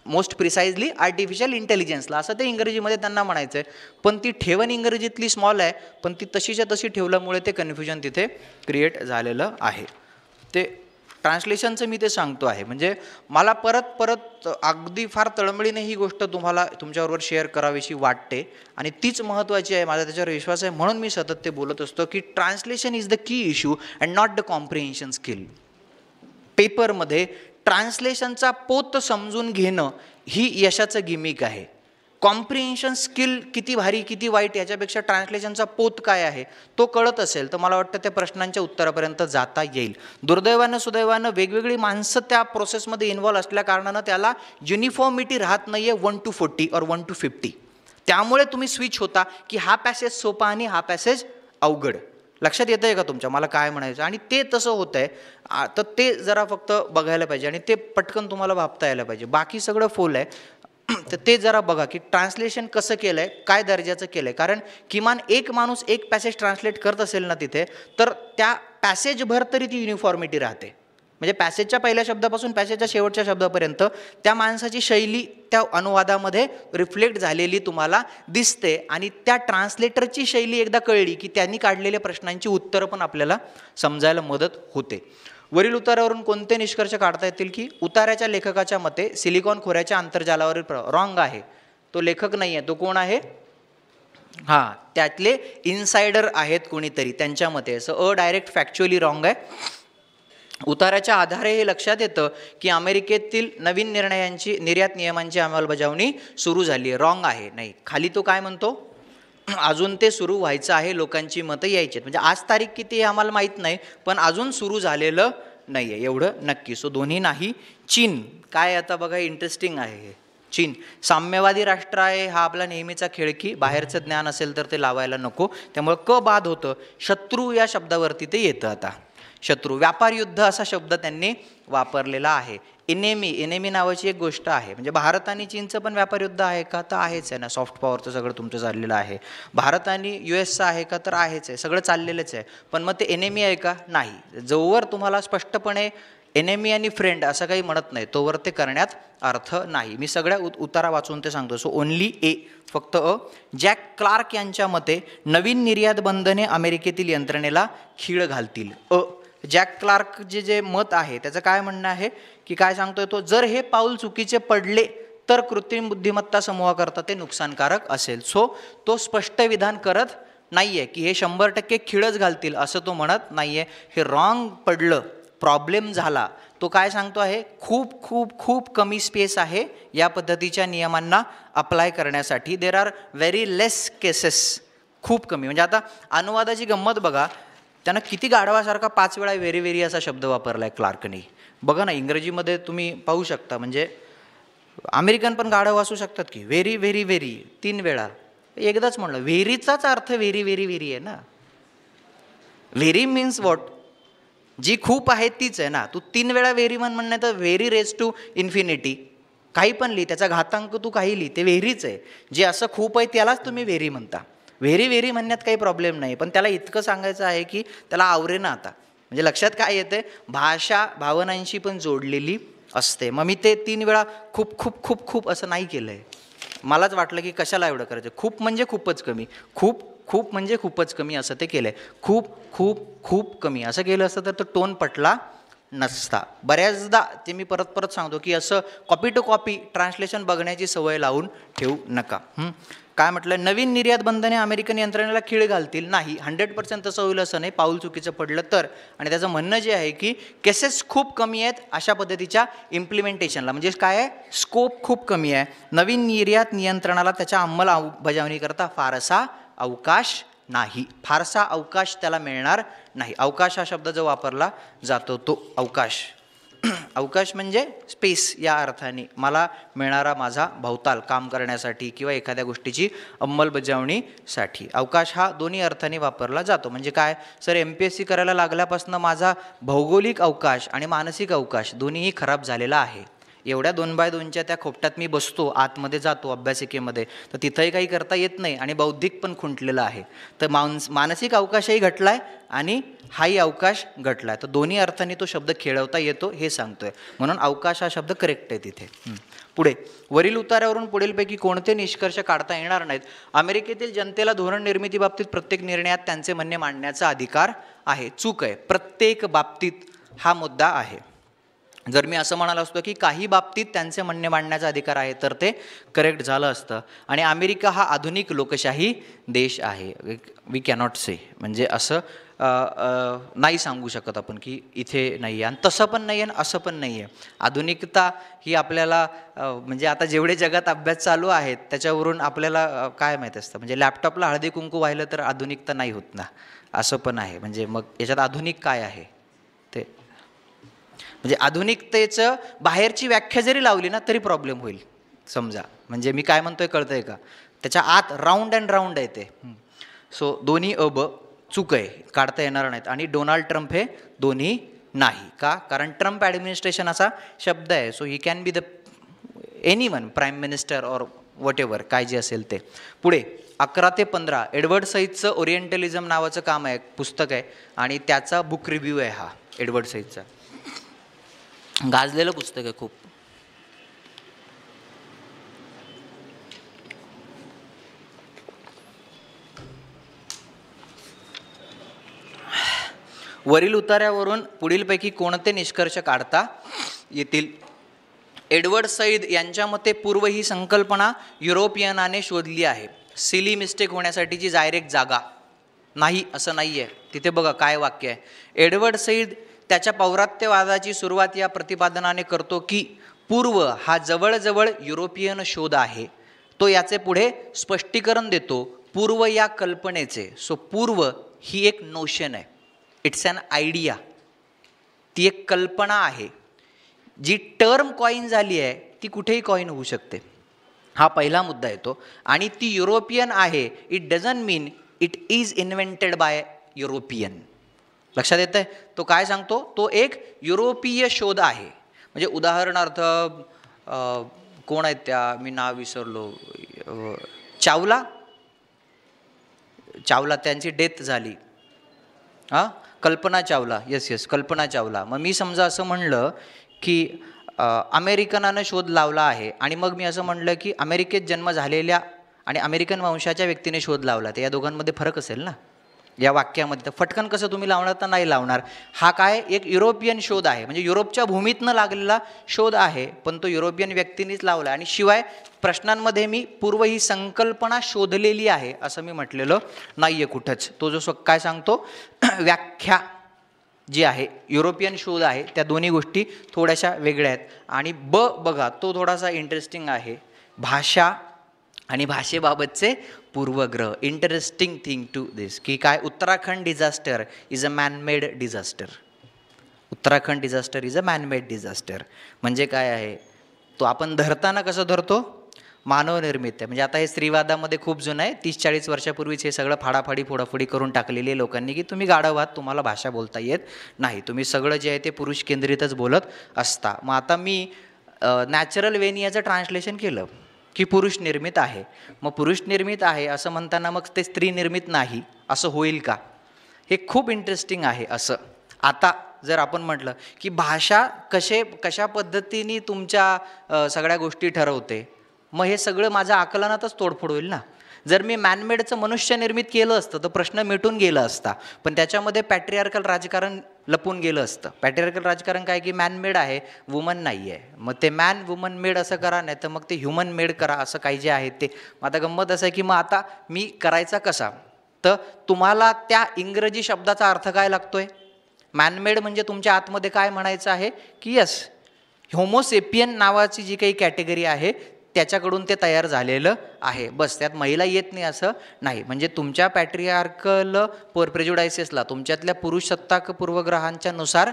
मोस्ट प्रिसाइजली आर्टिफिशियल इंटेलिजन्सला, असं ते इंग्रजीमध्ये त्यांना म्हणायचं आहे. पण ती ठेवण इंग्रजीतली स्मॉल आहे, पण ती तशीच्या तशी ठेवल्यामुळे ते कन्फ्युजन तिथे क्रिएट झालेलं आहे. ते ट्रान्सलेशनचं मी ते सांगतो आहे. म्हणजे मला परत अगदी फार तळमळीने ही गोष्ट तुम्हाला तुमच्याबरोबर शेअर करावीशी वाटते आणि तीच महत्त्वाची आहे. माझा त्याच्यावर विश्वास आहे, म्हणून मी सतत ते बोलत असतो की translation is the key issue and not the comprehension skill. पेपरमध्ये ट्रान्सलेशनचा पोत समजून घेणं ही यशाचं गिमिक आहे. कॉम्प्रिहेन्शन स्किल किती भारी किती वाईट याच्यापेक्षा ट्रान्सलेशनचा पोत काय आहे तो कळत असेल तर मला वाटतं त्या प्रश्नांच्या उत्तरापर्यंत जाता येईल. दुर्दैवानं सुदैवानं वेगवेगळी माणसं त्या प्रोसेसमध्ये इन्व्हॉल्व असल्या कारणानं त्याला युनिफॉर्मिटी राहत नाही आहे 1 to 40 और 1 to 50. त्यामुळे तुम्ही स्विच होता की हा पॅसेज सोपा आणि हा पॅसेज अवघड. लक्षात येतं आहे का तुमच्या मला काय म्हणायचं? आणि ते तसं होतं आहे तर ते जरा फक्त बघायला पाहिजे आणि ते पटकन तुम्हाला भापता यायला पाहिजे. बाकी सगळं फुल आहे तर ते जरा बघा की ट्रान्सलेशन कसं केलं आहे, काय दर्जाचं केलं आहे. कारण किमान एक माणूस एक पॅसेज ट्रान्सलेट करत असेल ना तिथे तर त्या पॅसेजभर तरी ती युनिफॉर्मिटी राहते. म्हणजे पॅसेजच्या पहिल्या शब्दापासून पॅसेजच्या शेवटच्या शब्दापर्यंत त्या माणसाची शैली त्या अनुवादामध्ये रिफ्लेक्ट झालेली तुम्हाला दिसते आणि त्या ट्रान्सलेटरची शैली एकदा कळली की त्यांनी काढलेल्या प्रश्नांची उत्तरं पण आपल्याला समजायला मदत होते. वरील उतारावरून कोणते निष्कर्ष काढता येतील की उतार्याच्या लेखकाच्या मते सिलिकॉन खोऱ्याच्या आंतरजालावरील रॉंग आहे. तो लेखक नाही आहे, तो कोण आहे? हां, त्यातले इनसायडर आहेत कोणीतरी त्यांच्या मते. असं डायरेक्ट फॅक्च्युअली रॉंग आहे. उताराच्या आधारे हे लक्षात येतं की अमेरिकेतील नवीन निर्यात नियमांची अंमलबजावणी सुरू झाली आहे. रॉंग आहे. नाही, खाली तो काय म्हणतो? अजून ते सुरू व्हायचं आहे, लोकांची मतं यायची आहेत. म्हणजे आज तारीख किती हे आम्हाला माहीत नाही, पण अजून सुरू झालेलं नाही आहे एवढं नक्की. सो दोन्ही नाही. चीन काय आता बघा इंटरेस्टिंग आहे हे. चीन साम्यवादी राष्ट्र आहे हा आपला नेहमीचा खेळ की बाहेरचं ज्ञान असेल तर ते लावायला नको, त्यामुळं क बाद होतं. शत्रू या शब्दावरती ते येतं. आता शत्रू व्यापार युद्ध असा शब्द त्यांनी वापरलेला आहे. एनेमी नावाची एक गोष्ट आहे. म्हणजे भारत आणि चीनचं पण व्यापार युद्ध आहे का? तर आहेच आहे ना. सॉफ्ट पॉवरचं सगळं तुमचं चाललेलं आहे. भारत आणि US आहे का? तर आहेच आहे. सगळं चाललेलंच आहे. पण मग ते एनेमी आहे का? नाही. जोवर तुम्हाला स्पष्टपणे एनेमी आणि फ्रेंड असं काही म्हणत नाही तोवर ते करण्यात अर्थ नाही. मी सगळ्या उतारा वाचून ते सांगतो. सो ओनली ए, फक्त अ. जॅक क्लार्क यांच्या मते नवीन निर्यात बंधने अमेरिकेतील यंत्रणेला खीळ घालतील. अ. जॅक क्लार्क जे मत आहे त्याचं काय म्हणणं आहे की काय सांगतोय तो? जर हे पाऊल चुकीचे पडले तर कृत्रिम बुद्धिमत्ता समूहाकरता ते नुकसानकारक असेल. सो तो स्पष्ट विधान करत नाही आहे की हे 100% खिळच घालतील असं तो म्हणत नाही आहे. हे रॉंग पडलं, प्रॉब्लेम झाला, तो काय सांगतो आहे? खूप खूप खूप कमी स्पेस आहे या पद्धतीच्या नियमांना अप्लाय करण्यासाठी. There are very less cases. खूप कमी. म्हणजे आता अनुवादाची गंमत बघा, त्यानं किती गाढवासारखा 5 वेळा व्हेरी व्हेरी असा शब्द वापरला आहे क्लार्कने. बघा ना, इंग्रजीमध्ये तुम्ही पाहू शकता. म्हणजे अमेरिकन पण गाढव असू शकतात की व्हेरी व्हेरी व्हेरी 3 वेळा. एकदाच म्हणलं. व्हेरीचाच अर्थ व्हेरी व्हेरी व्हेरी आहे ना. Very means what? जी खूप आहे तीच आहे ना. तू 3 वेळा व्हेरी म्हणणं तर व्हेरी रेज टू इन्फिनिटी काही पण लिही, त्याचा घातांक तू काही लिही, ते व्हेरीच आहे. जे असं खूप आहे त्यालाच तुम्ही व्हेरी म्हणता. व्हेरी व्हेरी म्हणण्यात काही प्रॉब्लेम नाही, पण त्याला इतकं सांगायचं आहे की त्याला आवरे ना आता. म्हणजे लक्षात काय येते? भाषा भावनांशी पण जोडलेली असते. मग मी ते 3 वेळा खूप खूप खूप खूप असं नाही केलं आहे. मलाच वाटलं की कशाला एवढं करायचं. खूप म्हणजे खूपच कमी, खूप खूप म्हणजे खूपच कमी असं ते केलं आहे. खूप खूप खूप कमी असं केलं असतं तर तो टोन पटला नसता. बऱ्याचदा ते मी परत परत सांगतो की असं कॉपी टू कॉपी ट्रान्सलेशन बघण्याची सवय लावून ठेवू नका. काय म्हटलं? नवीन निर्यात बंधने अमेरिकन यंत्रणेला खीळ घालतील. नाही, 100% तसं होईल असं नाही, पाऊल चुकीचं पडलं तर. आणि त्याचं म्हणणं जे आहे की केसेस खूप कमी आहेत अशा पद्धतीच्या इम्प्लिमेंटेशनला. म्हणजे काय आहे? स्कोप खूप कमी आहे. नवीन निर्यात नियंत्रणाला त्याच्या अंमलबजावणीकरता फारसा अवकाश नाही. फारसा अवकाश त्याला मिळणार नाही. अवकाश हा शब्द जो वापरला जातो तो अवकाश. अवकाश म्हणजे स्पेस या अर्थाने. मला मिळणारा माझा भवताल काम करण्यासाठी किंवा एखाद्या गोष्टीची अंमलबजावणीसाठी. अवकाश हा दोन्ही अर्थाने वापरला जातो. म्हणजे काय सर, MPSC करायला लागल्यापासून माझा भौगोलिक अवकाश आणि मानसिक अवकाश दोन्हीही खराब झालेला आहे. एवढ्या 2x2च्या त्या खोपट्यात मी बसतो, आतमध्ये जातो अभ्यासिकेमध्ये, तर तिथंही काही करता येत नाही आणि बौद्धिक पण खुंटलेलं आहे. तर मानसिक अवकाशही घटला आहे आणि हाही अवकाश घटला आहे. तर दोन्ही अर्थाने तो शब्द खेळवता येतो हे सांगतोय. म्हणून अवकाश हा शब्द करेक्ट आहे तिथे. पुढे वरील उतार्यावरून पुढीलपैकी कोणते निष्कर्ष काढता येणार नाहीत? अमेरिकेतील जनतेला धोरण निर्मितीबाबतीत प्रत्येक निर्णयात त्यांचे म्हणणे मांडण्याचा अधिकार आहे. चूक आहे. प्रत्येक बाबतीत हा मुद्दा आहे. जर मी असं म्हणालो असतो की काही बाबतीत त्यांचे म्हणणे मांडण्याचा अधिकार आहे तर ते करेक्ट झालं असतं. आणि अमेरिका हा आधुनिक लोकशाही देश आहे, वी कॅनॉट से, म्हणजे असं नाही सांगू शकत आपण की इथे नाही आहे. आणि तसं पण नाही आहे आणि असं पण नाही आहे. आधुनिकता ही आपल्याला म्हणजे आता जेवढे जगात अभ्यास चालू आहेत त्याच्यावरून आपल्याला काय माहीत असतं, म्हणजे लॅपटॉपला हळदी कुंकू वाहिलं तर आधुनिकता नाही होत ना, असं पण आहे. म्हणजे मग याच्यात आधुनिक काय आहे ते, म्हणजे आधुनिकतेचं बाहेरची व्याख्या जरी लावली ना तरी प्रॉब्लेम होईल. समजा म्हणजे मी काय म्हणतोय कळतंय का, त्याच्या आत राऊंड अँड राऊंड आहे ते. सो दोन्ही चूक आहे, काढता येणार नाहीत. आणि डोनाल्ड ट्रम्प हे दोन्ही नाही का, कारण ट्रम्प ॲडमिनिस्ट्रेशन असा शब्द आहे. So he can be the anyone, prime minister or what ever काय जे असेल ते. पुढे 11 ते 15 एडवर्ड सईदचं ओरिएंटलिझम नावाचं काम आहे, पुस्तक आहे, आणि त्याचा बुक रिव्ह्यू आहे हा एडवर्ड सईदचा. गाजलेलं पुस्तक आहे खूप. वरील उतार्यावरून पुढीलपैकी कोणते निष्कर्ष काढता येतील? एडवर्ड सईद यांच्या मते पूर्व ही संकल्पना युरोपियनाने शोधली आहे. सिली मिस्टेक होण्यासाठीची डायरेक्ट जागा नाही असं नाही आहे. तिथे बघा काय वाक्य आहे. एडवर्ड सईद त्याच्या पौरात्यवादाची सुरुवात या प्रतिपादनाने करतो की पूर्व हा जवळजवळ युरोपियन शोध आहे. तो याचे पुढे स्पष्टीकरण देतो पूर्व या कल्पनेचे. सो पूर्व ही एक नोशन आहे, इट्स ॲन आयडिया, ती एक कल्पना आहे. जी टर्म कॉईन झाली आहे ती कुठेही कॉईन होऊ शकते, हा पहिला मुद्दा येतो. आणि ती युरोपियन आहे, it doesn't mean it is invented by European. लक्षात येतं आहे? तो काय सांगतो, तो एक युरोपीय शोध आहे. म्हणजे उदाहरणार्थ कोण आहेत त्या, मी नाव विसरलो, चावला त्यांची डेथ झाली, कल्पना चावला, येस कल्पना चावला. मग मी समजा असं म्हणलं की अमेरिकनानं शोध लावला आहे, आणि मग मी असं म्हणलं की अमेरिकेत जन्म झालेल्या आणि अमेरिकन वंशाच्या व्यक्तीने शोध लावला, तर या दोघांमध्ये फरक असेल ना या वाक्यामध्ये. तर फटकन कसं तुम्ही लावणार, तर नाही लावणार. हा काय एक युरोपियन शोध आहे, म्हणजे युरोपच्या भूमीतनं लागलेला शोध आहे, पण तो युरोपियन व्यक्तीनेच लावला. आणि शिवाय प्रश्नांमध्ये मी पूर्व ही संकल्पना शोधलेली आहे असं मी म्हटलेलं नाही आहे कुठंच. तो जो काय सांगतो व्याख्या जी आहे युरोपियन शोध आहे, त्या दोन्ही गोष्टी थोड्याशा वेगळ्या आहेत. आणि बघा तो थोडासा इंटरेस्टिंग आहे, भाषा आणि भाषेबाबतचे पूर्वग्रह. इंटरेस्टिंग थिंग टू दिस की काय, Uttarakhand disaster is a man-made disaster. Uttarakhand disaster is a man-made disaster म्हणजे काय आहे, तो आपण धरताना कसं धरतो, मानवनिर्मित आहे. म्हणजे आता हे स्त्रीवादामध्ये खूप जुनं आहे, 30-40 वर्षापूर्वीच हे सगळं फाडाफाडी फोडाफोडी करून टाकलेली आहे लोकांनी की तुम्ही गाढव आहात, तुम्हाला भाषा बोलता येत नाही, तुम्ही सगळं जे आहे ते पुरुष केंद्रितच बोलत असता. मग आता मी नॅचरल वेनी याचं ट्रान्सलेशन केलं की पुरुष निर्मित आहे. मग पुरुष निर्मित आहे असं म्हणताना मग ते स्त्री निर्मित नाही असं होईल का, हे खूप इंटरेस्टिंग आहे. असं आता जर आपण म्हटलं की भाषा कशा पद्धतीने तुमच्या सगळ्या गोष्टी ठरवते, मग हे सगळं माझ्या आकलनातच तोडफोड होईल ना. जर मी मॅनमेडचं मनुष्य निर्मित केलं असतं तर प्रश्न मिटून गेला असता, पण त्याच्यामध्ये पॅट्रियार्कल राजकारण लपून गेलं असतं. पॅट्रियार्कल राजकारण काय की मॅनमेड आहे, वुमन नाही आहे, मग ते मॅन वुमन मेड असं करा, नाही तर मग ते ह्युमन मेड करा, असं काही जे आहे ते. मग आता गंमत असं आहे की मग आता मी करायचा कसा, तर तुम्हाला त्या इंग्रजी शब्दाचा अर्थ काय लागतोय. मॅनमेड म्हणजे तुमच्या आतमध्ये काय म्हणायचं आहे की यस होमोसेपियन नावाची जी काही कॅटेगरी आहे त्याच्याकडून ते तयार झालेलं आहे, बस. त्यात महिला येत नाही असं नाही. म्हणजे तुमच्या पॅट्रियार्कल प्रेजुडायसेसला, तुमच्यातल्या पुरुष सत्ताक पूर्वग्रहांच्या नुसार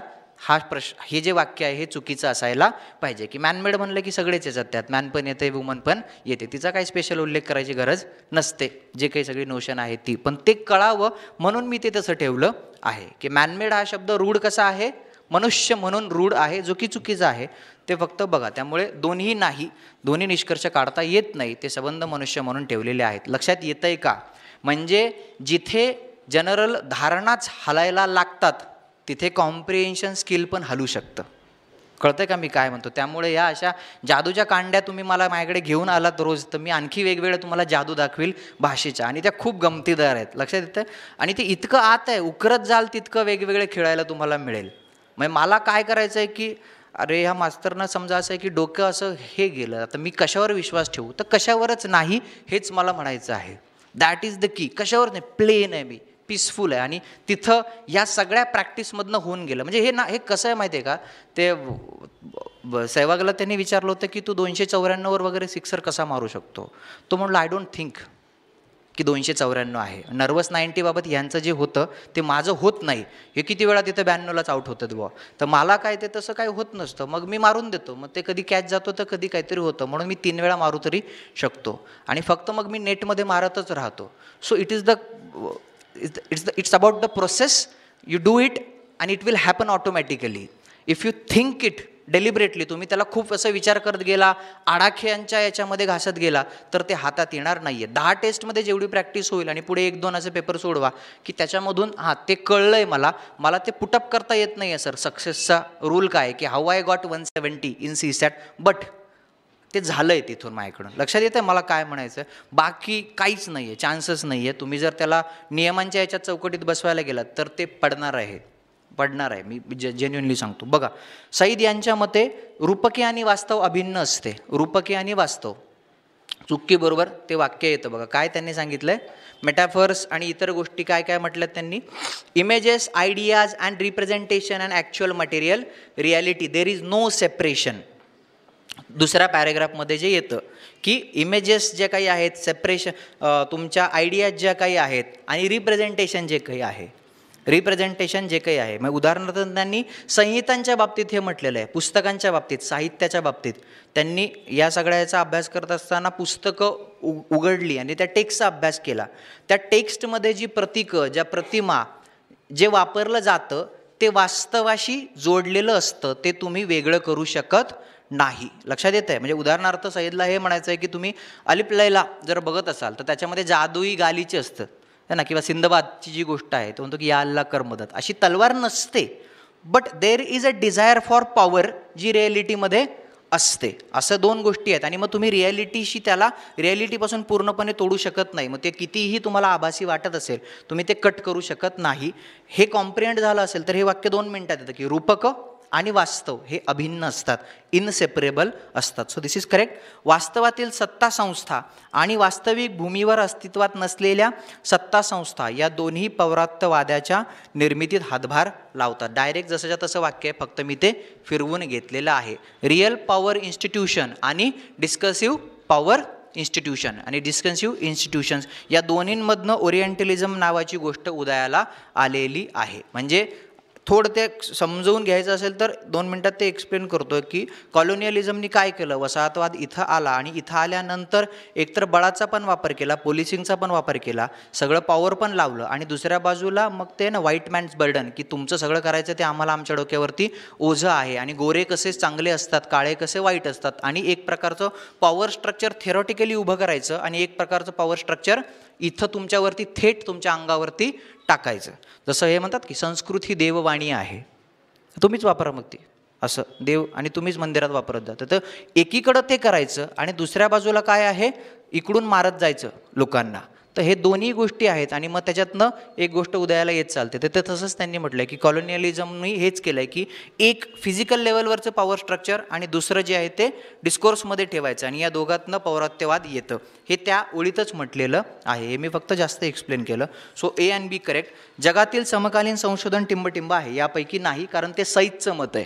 हे जे वाक्य आहे हे चुकीचं असायला पाहिजे. की मॅनमेड म्हणलं की सगळेच येतात, त्यात मॅन पण येते, वुमन पण येते, तिचा काही स्पेशल उल्लेख करायची गरज नसते. जे काही सगळी नोशन आहे ती, पण ते कळावं म्हणून मी ते तसं ठेवलं आहे. की मॅनमेड हा शब्द रूढ कसा आहे, मनुष्य म्हणून रूढ आहे, जो की चुकीचा आहे. ते फक्त बघा, त्यामुळे दोन्ही नाही, दोन्ही निष्कर्ष काढता येत नाही, ते संबंध मनुष्य म्हणून ठेवलेले आहेत. लक्षात येतं आहे का, म्हणजे जिथे जनरल धारणाच हलायला लागतात तिथे कॉम्प्रिहेन्शन स्किल पण हलू शकतं. कळतं का मी काय म्हणतो. त्यामुळे या अशा जादूच्या कांड्या तुम्ही मला माझ्याकडे घेऊन आलात रोज, तर मी आणखी वेगवेगळ्या तुम्हाला जादू दाखवील भाषेच्या, आणि त्या खूप गमतीदार आहेत. लक्षात येतं. आणि ते इतकं आत आहे, उकरत जाल तितकं वेगवेगळे खेळायला तुम्हाला मिळेल. म्हणजे मला काय करायचं आहे की अरे ह्या मास्तरनं समजा असं आहे की डोकं असं हे गेलं, आता मी कशावर विश्वास ठेवू? तर कशावरच नाही हेच मला म्हणायचं आहे. That is the key. कशावर नाही, प्लेन आहे मी, पीसफुल आहे. आणि तिथं या सगळ्या प्रॅक्टिसमधनं होऊन गेलं. म्हणजे हे कसं आहे माहिती आहे का, ते सेहवागला त्यांनी विचारलं होतं की तू 294वर वगैरे सिक्सर कसा मारू शकतो? तो म्हणला आय डोंट थिंक की 294 आहे. नर्वस 90बाबत ह्यांचं जे होतं ते माझं होत नाही. हे किती वेळा तिथं 92लाच आउट होतं बुवा, तर मला काय ते तसं काही होत नसतं. मग मी मारून देतो. मग ते कधी कॅच जातो तर कधी काहीतरी होतं, म्हणून मी 3 वेळा मारू तरी शकतो. आणि फक्त मग मी नेटमध्ये मारतच राहतो. So it's about the process. You do it and it will happen automatically. If you think it deliberately, तुम्ही त्याला खूप असं विचार करत गेला, आडाख्यांच्या याच्यामध्ये घासत गेला, तर ते हातात येणार नाही आहे. 10 टेस्टमध्ये जेवढी प्रॅक्टिस होईल आणि पुढे 1-2 असे पेपर सोडवा की त्याच्यामधून ते कळलं आहे मला ते पुटअप करता येत नाही आहे सर. सक्सेसचा रूल काय की how I got 170 in CSAT, but ते झालं आहे तिथून माझ्याकडून. लक्षात येतं आहे मला काय म्हणायचं आहे? बाकी काहीच नाही आहे, चान्सच नाही आहे. तुम्ही जर त्याला नियमांच्या याच्यात चौकटीत बसवायला गेलात तर ते पडणार आहे. मी जेन्युइनली सांगतो. बघा, सईद यांच्या मते रूपके आणि वास्तव अभिन्न असते. रूपके आणि वास्तव, चुक्की बरोबर ते वाक्य येतं. बघा काय त्यांनी सांगितलंय, मेटाफर्स आणि इतर गोष्टी काय काय म्हटल्यात त्यांनी. Images, ideas and representation and actual material reality, there is no separation. दुसऱ्या पॅरेग्राफमध्ये जे येतं की इमेजेस जे काही आहेत, सेपरेशन, तुमच्या आयडियाज ज्या काही आहेत आणि रिप्रेझेंटेशन जे काही आहे, मग उदाहरणार्थ त्यांनी संहितांच्या बाबतीत हे म्हटलेलं आहे. पुस्तकांच्या बाबतीत, साहित्याच्या बाबतीत त्यांनी या सगळ्याचा अभ्यास करत असताना पुस्तकं उघडली आणि त्या टेक्स्टचा अभ्यास केला. त्या टेक्स्टमध्ये जी प्रतीकं, ज्या प्रतिमा, जे वापरलं जातं ते वास्तवाशी जोडलेलं असतं. ते तुम्ही वेगळं करू शकत नाही. लक्षात येतं आहे? म्हणजे उदाहरणार्थ सईदला हे म्हणायचं आहे की तुम्ही अलिफ लैला जर बघत असाल तर त्याच्यामध्ये जादुई गालीचे असतं है ना, किंवा सिंदबादची जी गोष्ट आहे तो म्हणतो की या अल्ला कर मदत, अशी तलवार नसते. But there is a desire for power जी रिॲलिटीमध्ये असते. असं 2 गोष्टी आहेत. आणि मग तुम्ही रिॲलिटीपासून पूर्णपणे तोडू शकत नाही. मग ते कितीही तुम्हाला आभासी वाटत असेल, तुम्ही ते कट करू शकत नाही. हे कॉम्प्रिहेंड झालं असेल तर हे वाक्य 2 मिनिटात येतं की रूपक आणि वास्तव हे अभिन्न असतात, इनसेपरेबल असतात. So this is correct. वास्तवातील सत्ता संस्था आणि वास्तविक भूमीवर अस्तित्वात नसलेल्या सत्ता संस्था या दोन्ही पौरात्यवाद्याच्या निर्मितीत हातभार लावतात. डायरेक्ट जसंच्या तसं वाक्य आहे, फक्त मी ते फिरवून घेतलेलं आहे. रिअल पॉवर इन्स्टिट्यूशन आणि डिस्कसिव्ह पॉवर इन्स्टिट्यूशन्स या दोन्हींमधनं ओरिएंटलिझम नावाची गोष्ट उदयाला आलेली आहे. म्हणजे थोडं ते समजवून घ्यायचं असेल तर 2 मिनटात ते एक्सप्लेन करतो की कॉलोनियलिझमनी काय केलं, वसाहतवाद इथं आला आणि इथं आल्यानंतर एकतर बळाचा पण वापर केला, पोलिसिंगचा पण वापर केला, सगळं पॉवर पण लावलं, आणि दुसऱ्या बाजूला मग ते ना व्हाईट मॅन्स बर्डन की तुमचं सगळं करायचं ते आम्हाला आमच्या डोक्यावरती ओझं आहे, आणि गोरे कसे चांगले असतात, काळे कसे वाईट असतात, आणि एक प्रकारचं पॉवर स्ट्रक्चर थेरॉटिकली उभं करायचं आणि एक प्रकारचं पॉवर स्ट्रक्चर इथं तुमच्यावरती थेट तुमच्या अंगावरती टाकायचं. जसं हे म्हणतात की संस्कृत ही देववाणी आहे, तुम्हीच वापरा मग ती असं देव, आणि तुम्हीच मंदिरात वापरत जातं. तर एकीकडं ते करायचं आणि दुसऱ्या बाजूला काय आहे, इकडून मारत जायचं लोकांना. तर हे दोन्ही गोष्टी आहेत. आणि मग त्याच्यातनं एक गोष्ट उदयाला येत चालते. तर तसंच त्यांनी म्हटलं आहे की कॉलोनियलिझमनी हेच केलं आहे की एक फिजिकल लेवलवरचं पॉवर स्ट्रक्चर आणि दुसरं जे आहे ते डिस्कोर्समध्ये ठेवायचं, आणि या दोघांतनं पौरात्यवाद येतं. हे त्या ओळीतच म्हटलेलं आहे. हे मी फक्त जास्त एक्सप्लेन केलं. So A and B correct. जगातील समकालीन संशोधन टिंबटिंब आहे यापैकी नाही, कारण ते सईदचं मत आहे.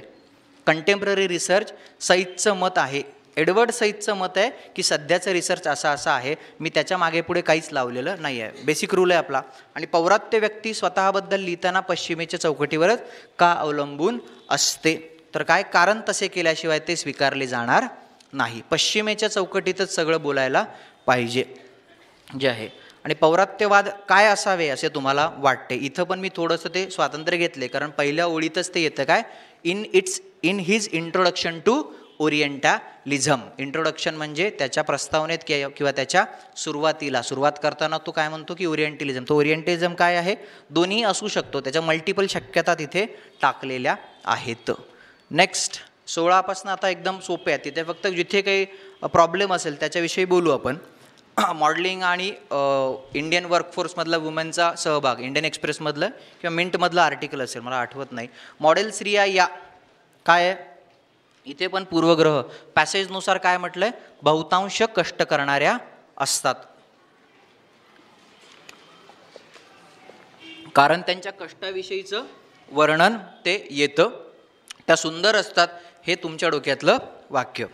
कंटेम्पररी रिसर्च सईदचं मत आहे. एडवर्ड सईदचं मत आहे की सध्याचं रिसर्च असा आहे. मी त्याच्या मागे पुढे काहीच लावलेलं नाही आहे. बेसिक रूल आहे आपला. आणि पौरात्य व्यक्ती स्वतःबद्दल लिहिताना पश्चिमेच्या चौकटीवरच का अवलंबून असते, तर काय कारण तसे केल्याशिवाय ते स्वीकारले जाणार नाही. पश्चिमेच्या चौकटीतच सगळं बोलायला पाहिजे जे आहे. आणि पौरात्यवाद काय असावे असे तुम्हाला वाटते. इथं पण मी थोडंसं ते स्वातंत्र्य घेतले, कारण पहिल्या ओळीतच ते येतं काय, in his introduction to orientalism. Introduction म्हणजे त्याच्या प्रस्तावनेत किंवा त्याच्या सुरुवात करताना तो काय म्हणतो की ओरिएंटलिझम. तो ओरिएंटलिझम काय आहे, दोन्ही असू शकतो, त्याच्या मल्टिपल शक्यता तिथे टाकलेल्या आहेत. नेक्स्ट 16 आता एकदम सोपे आहे. तिथे फक्त जिथे काही प्रॉब्लेम असेल त्याच्याविषयी बोलू आपण. मॉडेलिंग आणि इंडियन वर्कफोर्समधला वुमेनचा सहभाग, इंडियन एक्सप्रेसमधलं किंवा मिंटमधलं आर्टिकल असेल, मला आठवत नाही. मॉडेल स्त्रिया या काय आहे, इथे पण पूर्वग्रह पॅसेजनुसार काय म्हटलंय, बहुतांश कष्ट करणाऱ्या असतात, कारण त्यांच्या कष्टाविषयीचं वर्णन ते येतं, त्या सुंदर असतात, हे तुमच्या डोक्यातलं वाक्य.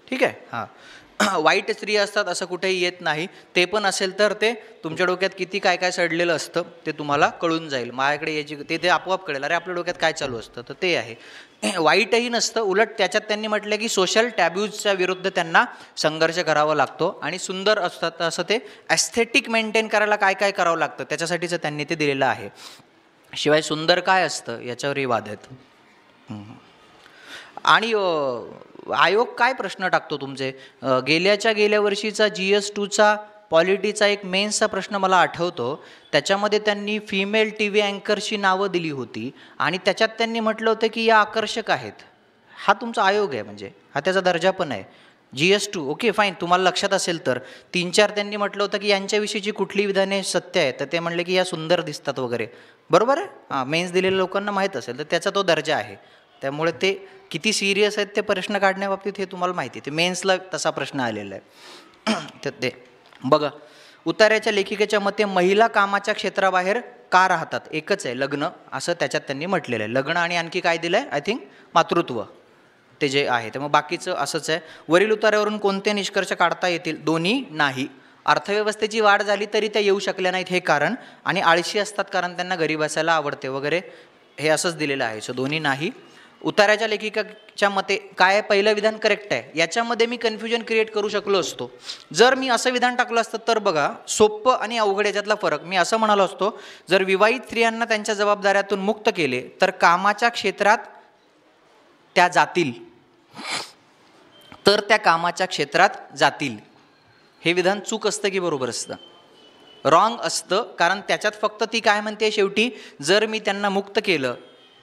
ठीक आहे. हां, वाईट स्त्री असतात असं कुठेही येत नाही. ते पण असेल तर ते तुमच्या डोक्यात किती काय काय सडलेलं असतं ते तुम्हाला कळून जाईल. माझ्याकडे याची ते आपोआप कळेल, अरे आपल्या डोक्यात काय चालू असतं, तर ते आहे. वाईटही नसतं, उलट त्याच्यात त्यांनी म्हटलं की सोशल टॅब्यूजच्या विरुद्ध त्यांना संघर्ष करावा लागतो आणि सुंदर असतात असं ते ॲस्थेटिक मेंटेन करायला काय काय करावं लागतं त्याच्यासाठीचं त्यांनी ते दिलेलं आहे. शिवाय सुंदर काय असतं याच्यावरही वाद आहेत. आणि आयोग काय प्रश्न टाकतो तुमचे, गेल्या वर्षीचा GS2चा पॉलिटीचा एक मेन्सचा प्रश्न मला आठवतो, त्याच्यामध्ये त्यांनी फिमेल TV अँकरची नावं दिली होती आणि त्याच्यात त्यांनी म्हटलं होतं की या आकर्षक आहेत. हा तुमचा आयोग आहे, म्हणजे हा त्याचा दर्जा पण आहे. GS2 ओके फाईन, तुम्हाला लक्षात असेल तर 3-4 त्यांनी म्हटलं होतं की यांच्याविषयीची कुठली विधाने सत्य आहे, तर ते म्हणले की या सुंदर दिसतात वगैरे. बरोबर आहे. हां, मेन्स दिलेल्या लोकांना माहीत असेल तर त्याचा तो दर्जा आहे. त्यामुळे ते किती सिरियस आहेत ते प्रश्न काढण्याबाबतीत हे तुम्हाला माहिती आहे. ते मेन्सला तसा प्रश्न आलेला आहे. तर ते बघा, उतार्याच्या लेखिकेच्या मते महिला कामाच्या क्षेत्राबाहेर का राहतात, एकच आहे, लग्न, असं त्याच्यात त्यांनी म्हटलेलं आहे. लग्न आणि आणखी काय दिलं आहे, आय थिंक मातृत्व ते जे आहे, तर मग बाकीचं असंच आहे. वरील उतार्यावरून कोणते निष्कर्ष काढता येतील, दोन्ही नाही. अर्थव्यवस्थेची वाढ झाली तरी त्या येऊ शकल्या नाहीत हे कारण, आणि आळशी असतात कारण त्यांना घरी बसायला आवडते वगैरे, हे असंच दिलेलं आहे. सो दोन्ही नाही. उतार्याच्या लेखिकाच्या मते काय, पहिलं विधान करेक्ट आहे. याच्यामध्ये मी कन्फ्युजन क्रिएट करू शकलो असतो जर मी असं विधान टाकलं असतं. तर बघा, सोपं आणि अवघड याच्यातला फरक मी असं म्हणालो असतो, जर विवाहित स्त्रियांना त्यांच्या जबाबदाऱ्यातून मुक्त केले तर कामाच्या क्षेत्रात त्या जातील, तर त्या कामाच्या क्षेत्रात जातील. हे विधान चूक असतं की बरोबर असतं? रॉंग असतं, कारण त्याच्यात फक्त ती काय म्हणते शेवटी, जर मी त्यांना मुक्त केलं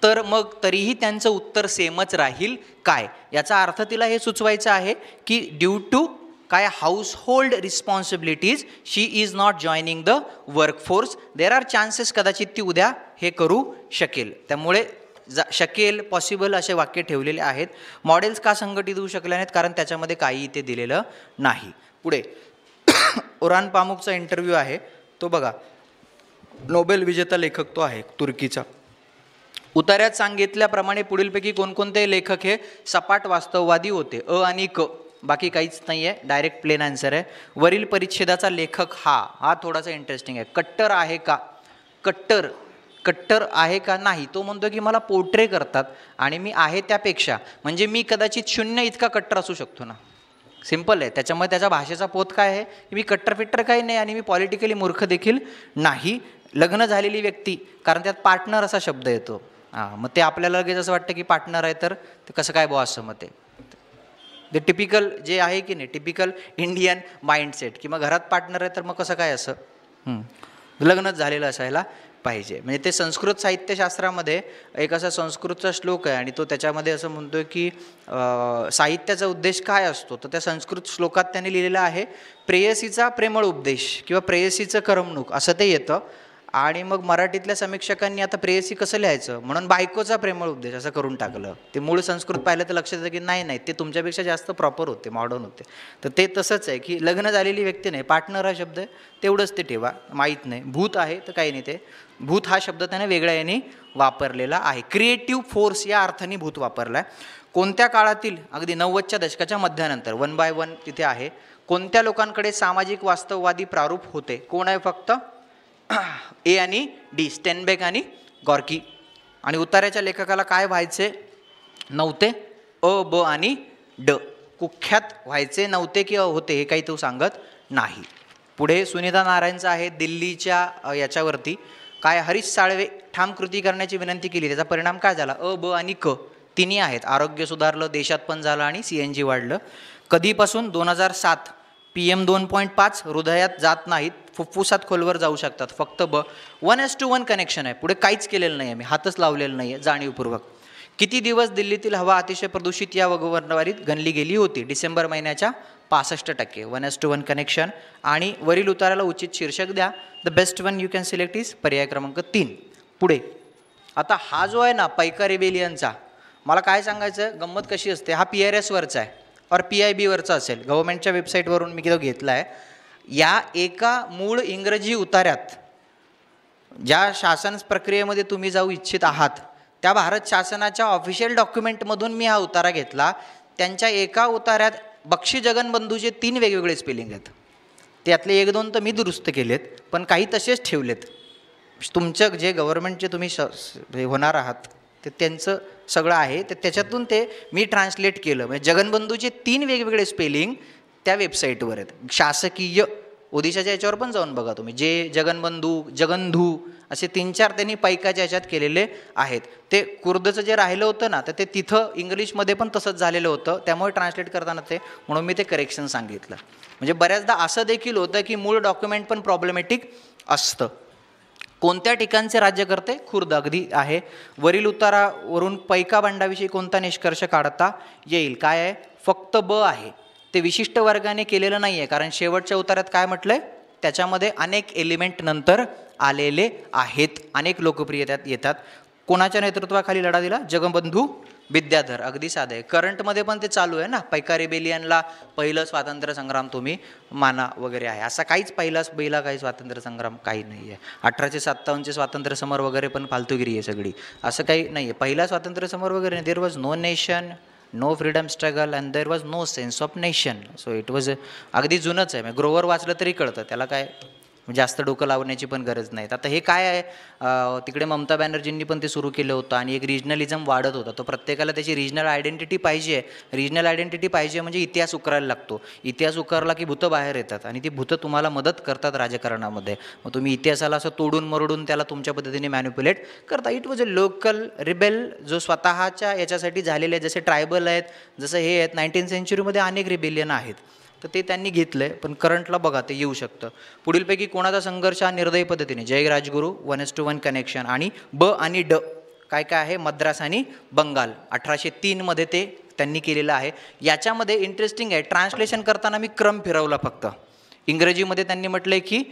तर मग तरीही त्यांचं उत्तर सेमच राहील काय, याचा अर्थ तिला हे सुचवायचं आहे की ड्यू टू काय house hold responsibilities she is not joining the workforce. There are chances, कदाचित ती उद्या हे करू शकेल. त्यामुळे शकेल, पॉसिबल असे वाक्य ठेवलेले आहेत. मॉडेल्स का संघटित होऊ शकले नाहीत, कारण त्याच्यामध्ये काही इथे दिलेलं नाही. पुढे ओरान पामुकचा इंटरव्ह्यू आहे, तो बघा. नोबेल विजेता लेखक तो आहे तुर्कीचा. उतार्यात सांगितल्याप्रमाणे पुढीलपैकी कोणकोणते लेखक हे सपाट वास्तववादी होते, अ आणि क, बाकी काहीच नाही आहे, डायरेक्ट प्लेन आन्सर आहे. वरील परिच्छेदाचा लेखक हा थोडासा इंटरेस्टिंग आहे. कट्टर आहे का, कट्टर आहे का नाही, तो म्हणतो की मला पोर्ट्रे करतात आणि मी आहे त्यापेक्षा, म्हणजे मी कदाचित 0 इतका कट्टर असू शकतो ना. सिम्पल आहे. त्याच्यामुळे त्याच्या भाषेचा पोत काय आहे की मी कट्टर फिट्टर काही नाही आणि मी पॉलिटिकली मूर्ख देखील नाही. लग्न झालेली व्यक्ती, कारण त्यात पार्टनर असा शब्द येतो. मग ते आपल्याला लगेच असं वाटतं की पार्टनर आहे तर ते कसं काय बुवा असं. मग ते टिपिकल जे आहे की नाही, टिपिकल इंडियन माइंडसेट, की मग घरात पार्टनर आहे तर मग कसं काय असं, लग्नच झालेलं असायला पाहिजे. म्हणजे ते संस्कृत साहित्यशास्त्रामध्ये एक असा संस्कृतचा श्लोक आहे आणि तो त्याच्यामध्ये असं म्हणतो की साहित्याचा उद्देश काय असतो, तर त्या संस्कृत श्लोकात त्यांनी लिहिलेलं आहे, प्रेयसीचा प्रेमळ उपदेश किंवा प्रेयसीचं करमणूक असं ते येतं. आणि मग मराठीतल्या समीक्षकांनी आता प्रेयसी कसं लिहायचं म्हणून बायकोचा प्रेमळ उपदेश असं करून टाकलं. ते मूळ संस्कृत पाहिलं तर लक्षात येतं की नाही ते तुमच्यापेक्षा जास्त प्रॉपर होते, मॉडर्न होते. तर ते तसंच आहे की लग्न झालेली व्यक्ती नाही, पार्टनर हा शब्द आहे तेवढंच ते ठेवा, माहीत नाही. भूत आहे तर काही नाही, ते भूत हा शब्द त्याने वेगळ्या याने वापरलेला आहे. क्रिएटिव्ह फोर्स या अर्थाने भूत वापरला आहे. कोणत्या काळातील, अगदी 90च्या दशकाच्या मध्यानंतर, 1 by 1 तिथे आहे. कोणत्या लोकांकडे सामाजिक वास्तववादी प्रारूप होते, कोण आहे फक्त, ए आणि डी, स्टेनबेक आणि गॉर्की. आणि उतार्याच्या लेखकाला काय व्हायचे नव्हते, अ, ब आणि ड, कुख्यात व्हायचे नव्हते की होते हे काही तो सांगत नाही. पुढे सुनीता नारायणचं आहे दिल्लीच्या याच्यावरती, काय, हरीश साळवे ठाम कृती करण्याची विनंती केली, त्याचा परिणाम काय झाला, अ, ब आणि क तिन्ही आहेत. आरोग्य सुधारलं, देशात पण झालं आणि CNG वाढलं. कधीपासून, 2007. PM 2.5 हृदयात जात नाहीत, फुफ्फुसात खोलवर जाऊ शकतात, फक्त 1:1 कनेक्शन आहे. पुढे काहीच केलेलं नाही, मी हातच लावलेलं नाही आहे जाणीवपूर्वक. किती दिवस दिल्लीतील हवा अतिशय प्रदूषित या वगवरणावरीत गणली गेली होती, डिसेंबर महिन्याच्या 65%. 1:1 कनेक्शन. आणि वरील उताराला उचित शीर्षक द्या. The best one you can select is पर्याय क्रमांक 3. पुढे आता हा जो आहे ना पैका रेबेलियनचा, मला काय सांगायचं, गंमत कशी असते, हा PRS-वरचा आहे और PIB-वरचा असेल, गव्हर्नमेंटच्या वेबसाईटवरून मी तो घेतला आहे. या एका मूळ इंग्रजी उतार्यात ज्या शासन प्रक्रियेमध्ये तुम्ही जाऊ इच्छित आहात त्या भारत शासनाच्या ऑफिशियल डॉक्युमेंटमधून मी हा उतारा घेतला. त्यांच्या एका उतार्यात बक्षी जगनबंधूचे 3 वेगवेगळे स्पेलिंग आहेत. त्यातले 1-2 तर मी दुरुस्त केलेत, पण काही तसेच ठेवलेत. तुमचं जे गव्हर्नमेंटचे तुम्ही होणार आहात ते त्यांचं सगळं आहे, तर त्याच्यातून ते मी ट्रान्सलेट केलं. म्हणजे जगनबंधूचे 3 वेगवेगळे स्पेलिंग त्या वेबसाईटवर आहेत. शासकीय ओदिशाच्या याच्यावर पण जाऊन बघा तुम्ही, जे जगनबंधू, जगंधू असे 3-4 त्यांनी पैकाच्या याच्यात केलेले आहेत. ते कुर्दचं जे राहिलं होतं ना, तर ते तिथं इंग्लिशमध्ये पण तसंच झालेलं होतं, त्यामुळे ट्रान्सलेट करताना ते म्हणून मी ते करेक्शन सांगितलं. म्हणजे बऱ्याचदा असं देखील होतं की मूळ डॉक्युमेंट पण प्रॉब्लेमॅटिक असतं. कोणत्या ठिकाणचे राज्यकर्ते? खुर्द अगदी आहे. वरील उतारावरून पैका बंडाविषयी कोणता निष्कर्ष काढता येईल? काय आहे? फक्त ब आहे. ते विशिष्ट वर्गाने केलेलं नाही आहे, कारण शेवटच्या उतारात काय म्हटलं आहे, त्याच्यामध्ये अनेक एलिमेंट नंतर आलेले आहेत, अनेक लोकप्रिय त्यात येतात. कोणाच्या नेतृत्वाखाली लढा दिला? जगबंधू विद्याधर. अगदी साधं आहे. करंटमध्ये पण ते चालू आहे ना, पैका रिबेलियनला पहिलं स्वातंत्र्य संग्राम तुम्ही माना वगैरे आहे. असा काहीच पहिला काही स्वातंत्र्य संग्राम काही नाही आहे. 1857चे स्वातंत्र्य समर वगैरे पण फालतूगिरी आहे सगळी, असं काही नाही आहे. पहिला स्वातंत्र्य समर वगैरे नाही. There was no nation, no freedom struggle and there was no sense of nation. So it was अगदी जुनंच आहे. ग्रोवर वाचलं तरी कळतं, त्याला काय जास्त डोकं लावण्याची पण गरज नाही. आता हे काय आहे, तिकडे ममता बॅनर्जींनी पण ते सुरू केलं होतं आणि एक रिजनलिझम वाढत होता. तो प्रत्येकाला त्याची रिजनल आयडेंटिटी पाहिजे. रिजनल आयडेंटिटी पाहिजे म्हणजे इतिहास उकरायला लागतो. इतिहास उकरला की भूतं बाहेर येतात आणि ती भूतं तुम्हाला मदत करतात राजकारणामध्ये. मग तुम्ही इतिहासाला असं तोडून मरडून त्याला तुमच्या पद्धतीने मॅन्युप्युलेट करता. It was a local rebel जो स्वतःच्या याच्यासाठी झालेले आहेत, जसे ट्रायबल आहेत, जसं हे आहेत. 19th सेंचुरीमध्ये अनेक रिबेलियन आहेत, तर ते त्यांनी घेतलं आहे. पण करंटला बघा ते येऊ शकतं. पुढीलपैकी कोणाचा संघर्ष हा निर्दयी पद्धतीने? जय राजगुरू, 1:1 कनेक्शन. आणि ब आणि ड काय काय आहे? मद्रास आणि बंगाल. 1803 ते त्यांनी केलेलं आहे. याच्यामध्ये इंटरेस्टिंग आहे, ट्रान्सलेशन करताना मी क्रम फिरवला फक्त. इंग्रजीमध्ये त्यांनी म्हटलं आहे की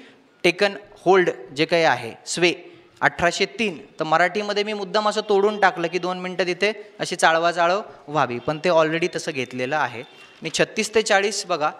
टेकन होल्ड जे काही आहे स्वे 1803, तर मराठीमध्ये मी मुद्दाम असं तोडून टाकलं की 2 मिनटं तिथे अशी चाळवाचाळव व्हावी, पण ते ऑलरेडी तसं घेतलेलं आहे. आणि 36 ते 40 बघा,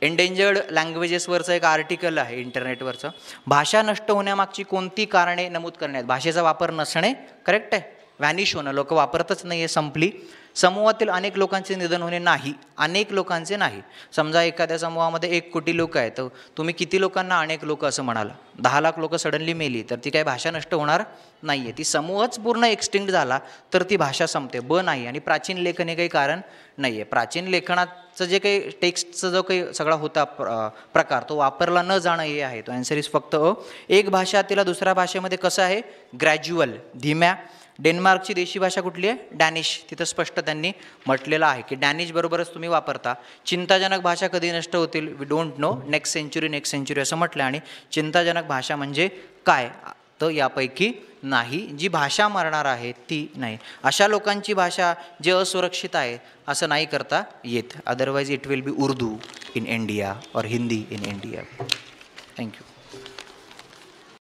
एंडेंजर्ड लँग्वेजेसवरचं एक आर्टिकल आहे इंटरनेटवरचं. भाषा नष्ट होण्यामागची कोणती कारणे नमूद करण्यात? भाषेचा वापर नसणे करेक्ट आहे. व्हॅनिश होणं, लोक वापरतच नाही आहे, संपली. समूहातील अनेक लोकांचे निधन होणे? नाही, अनेक लोकांचे नाही. समजा एखाद्या समूहामध्ये 1 कोटी लोक आहेत, तर तुम्ही किती लोकांना अनेक लोक असं म्हणाला? 10 लाख लोक सडनली मेली तर ती काही भाषा नष्ट होणार नाही आहे. ती समूहच पूर्ण एक्सटिंक्ट झाला तर ती भाषा संपते. ब नाही. आणि प्राचीन लेखन हे काही कारण नाही आहे. प्राचीन लेखनाचं जे काही टेक्स्टचा जो काही सगळा होता प्रकार, तो वापरला न जाणं हे आहे. तो ॲन्सर इज फक्त अ. एक भाषा तिला दुसऱ्या भाषेमध्ये कसं आहे? ग्रॅज्युअल, धीम्या. डेन्मार्कची देशी भाषा कुठली आहे? डॅनिश. तिथं स्पष्ट त्यांनी म्हटलेलं आहे की डॅनिश बरोबरच तुम्ही वापरता. चिंताजनक भाषा कधी नष्ट होतील? We don't know. Next century असं म्हटलं. आणि चिंताजनक भाषा म्हणजे काय? तर यापैकी नाही. जी भाषा मरणार आहे ती नाही. अशा लोकांची भाषा जे असुरक्षित आहे असं नाही करता येत. Otherwise it will be Urdu in India और हिंदी इन इंडिया. थँक्यू.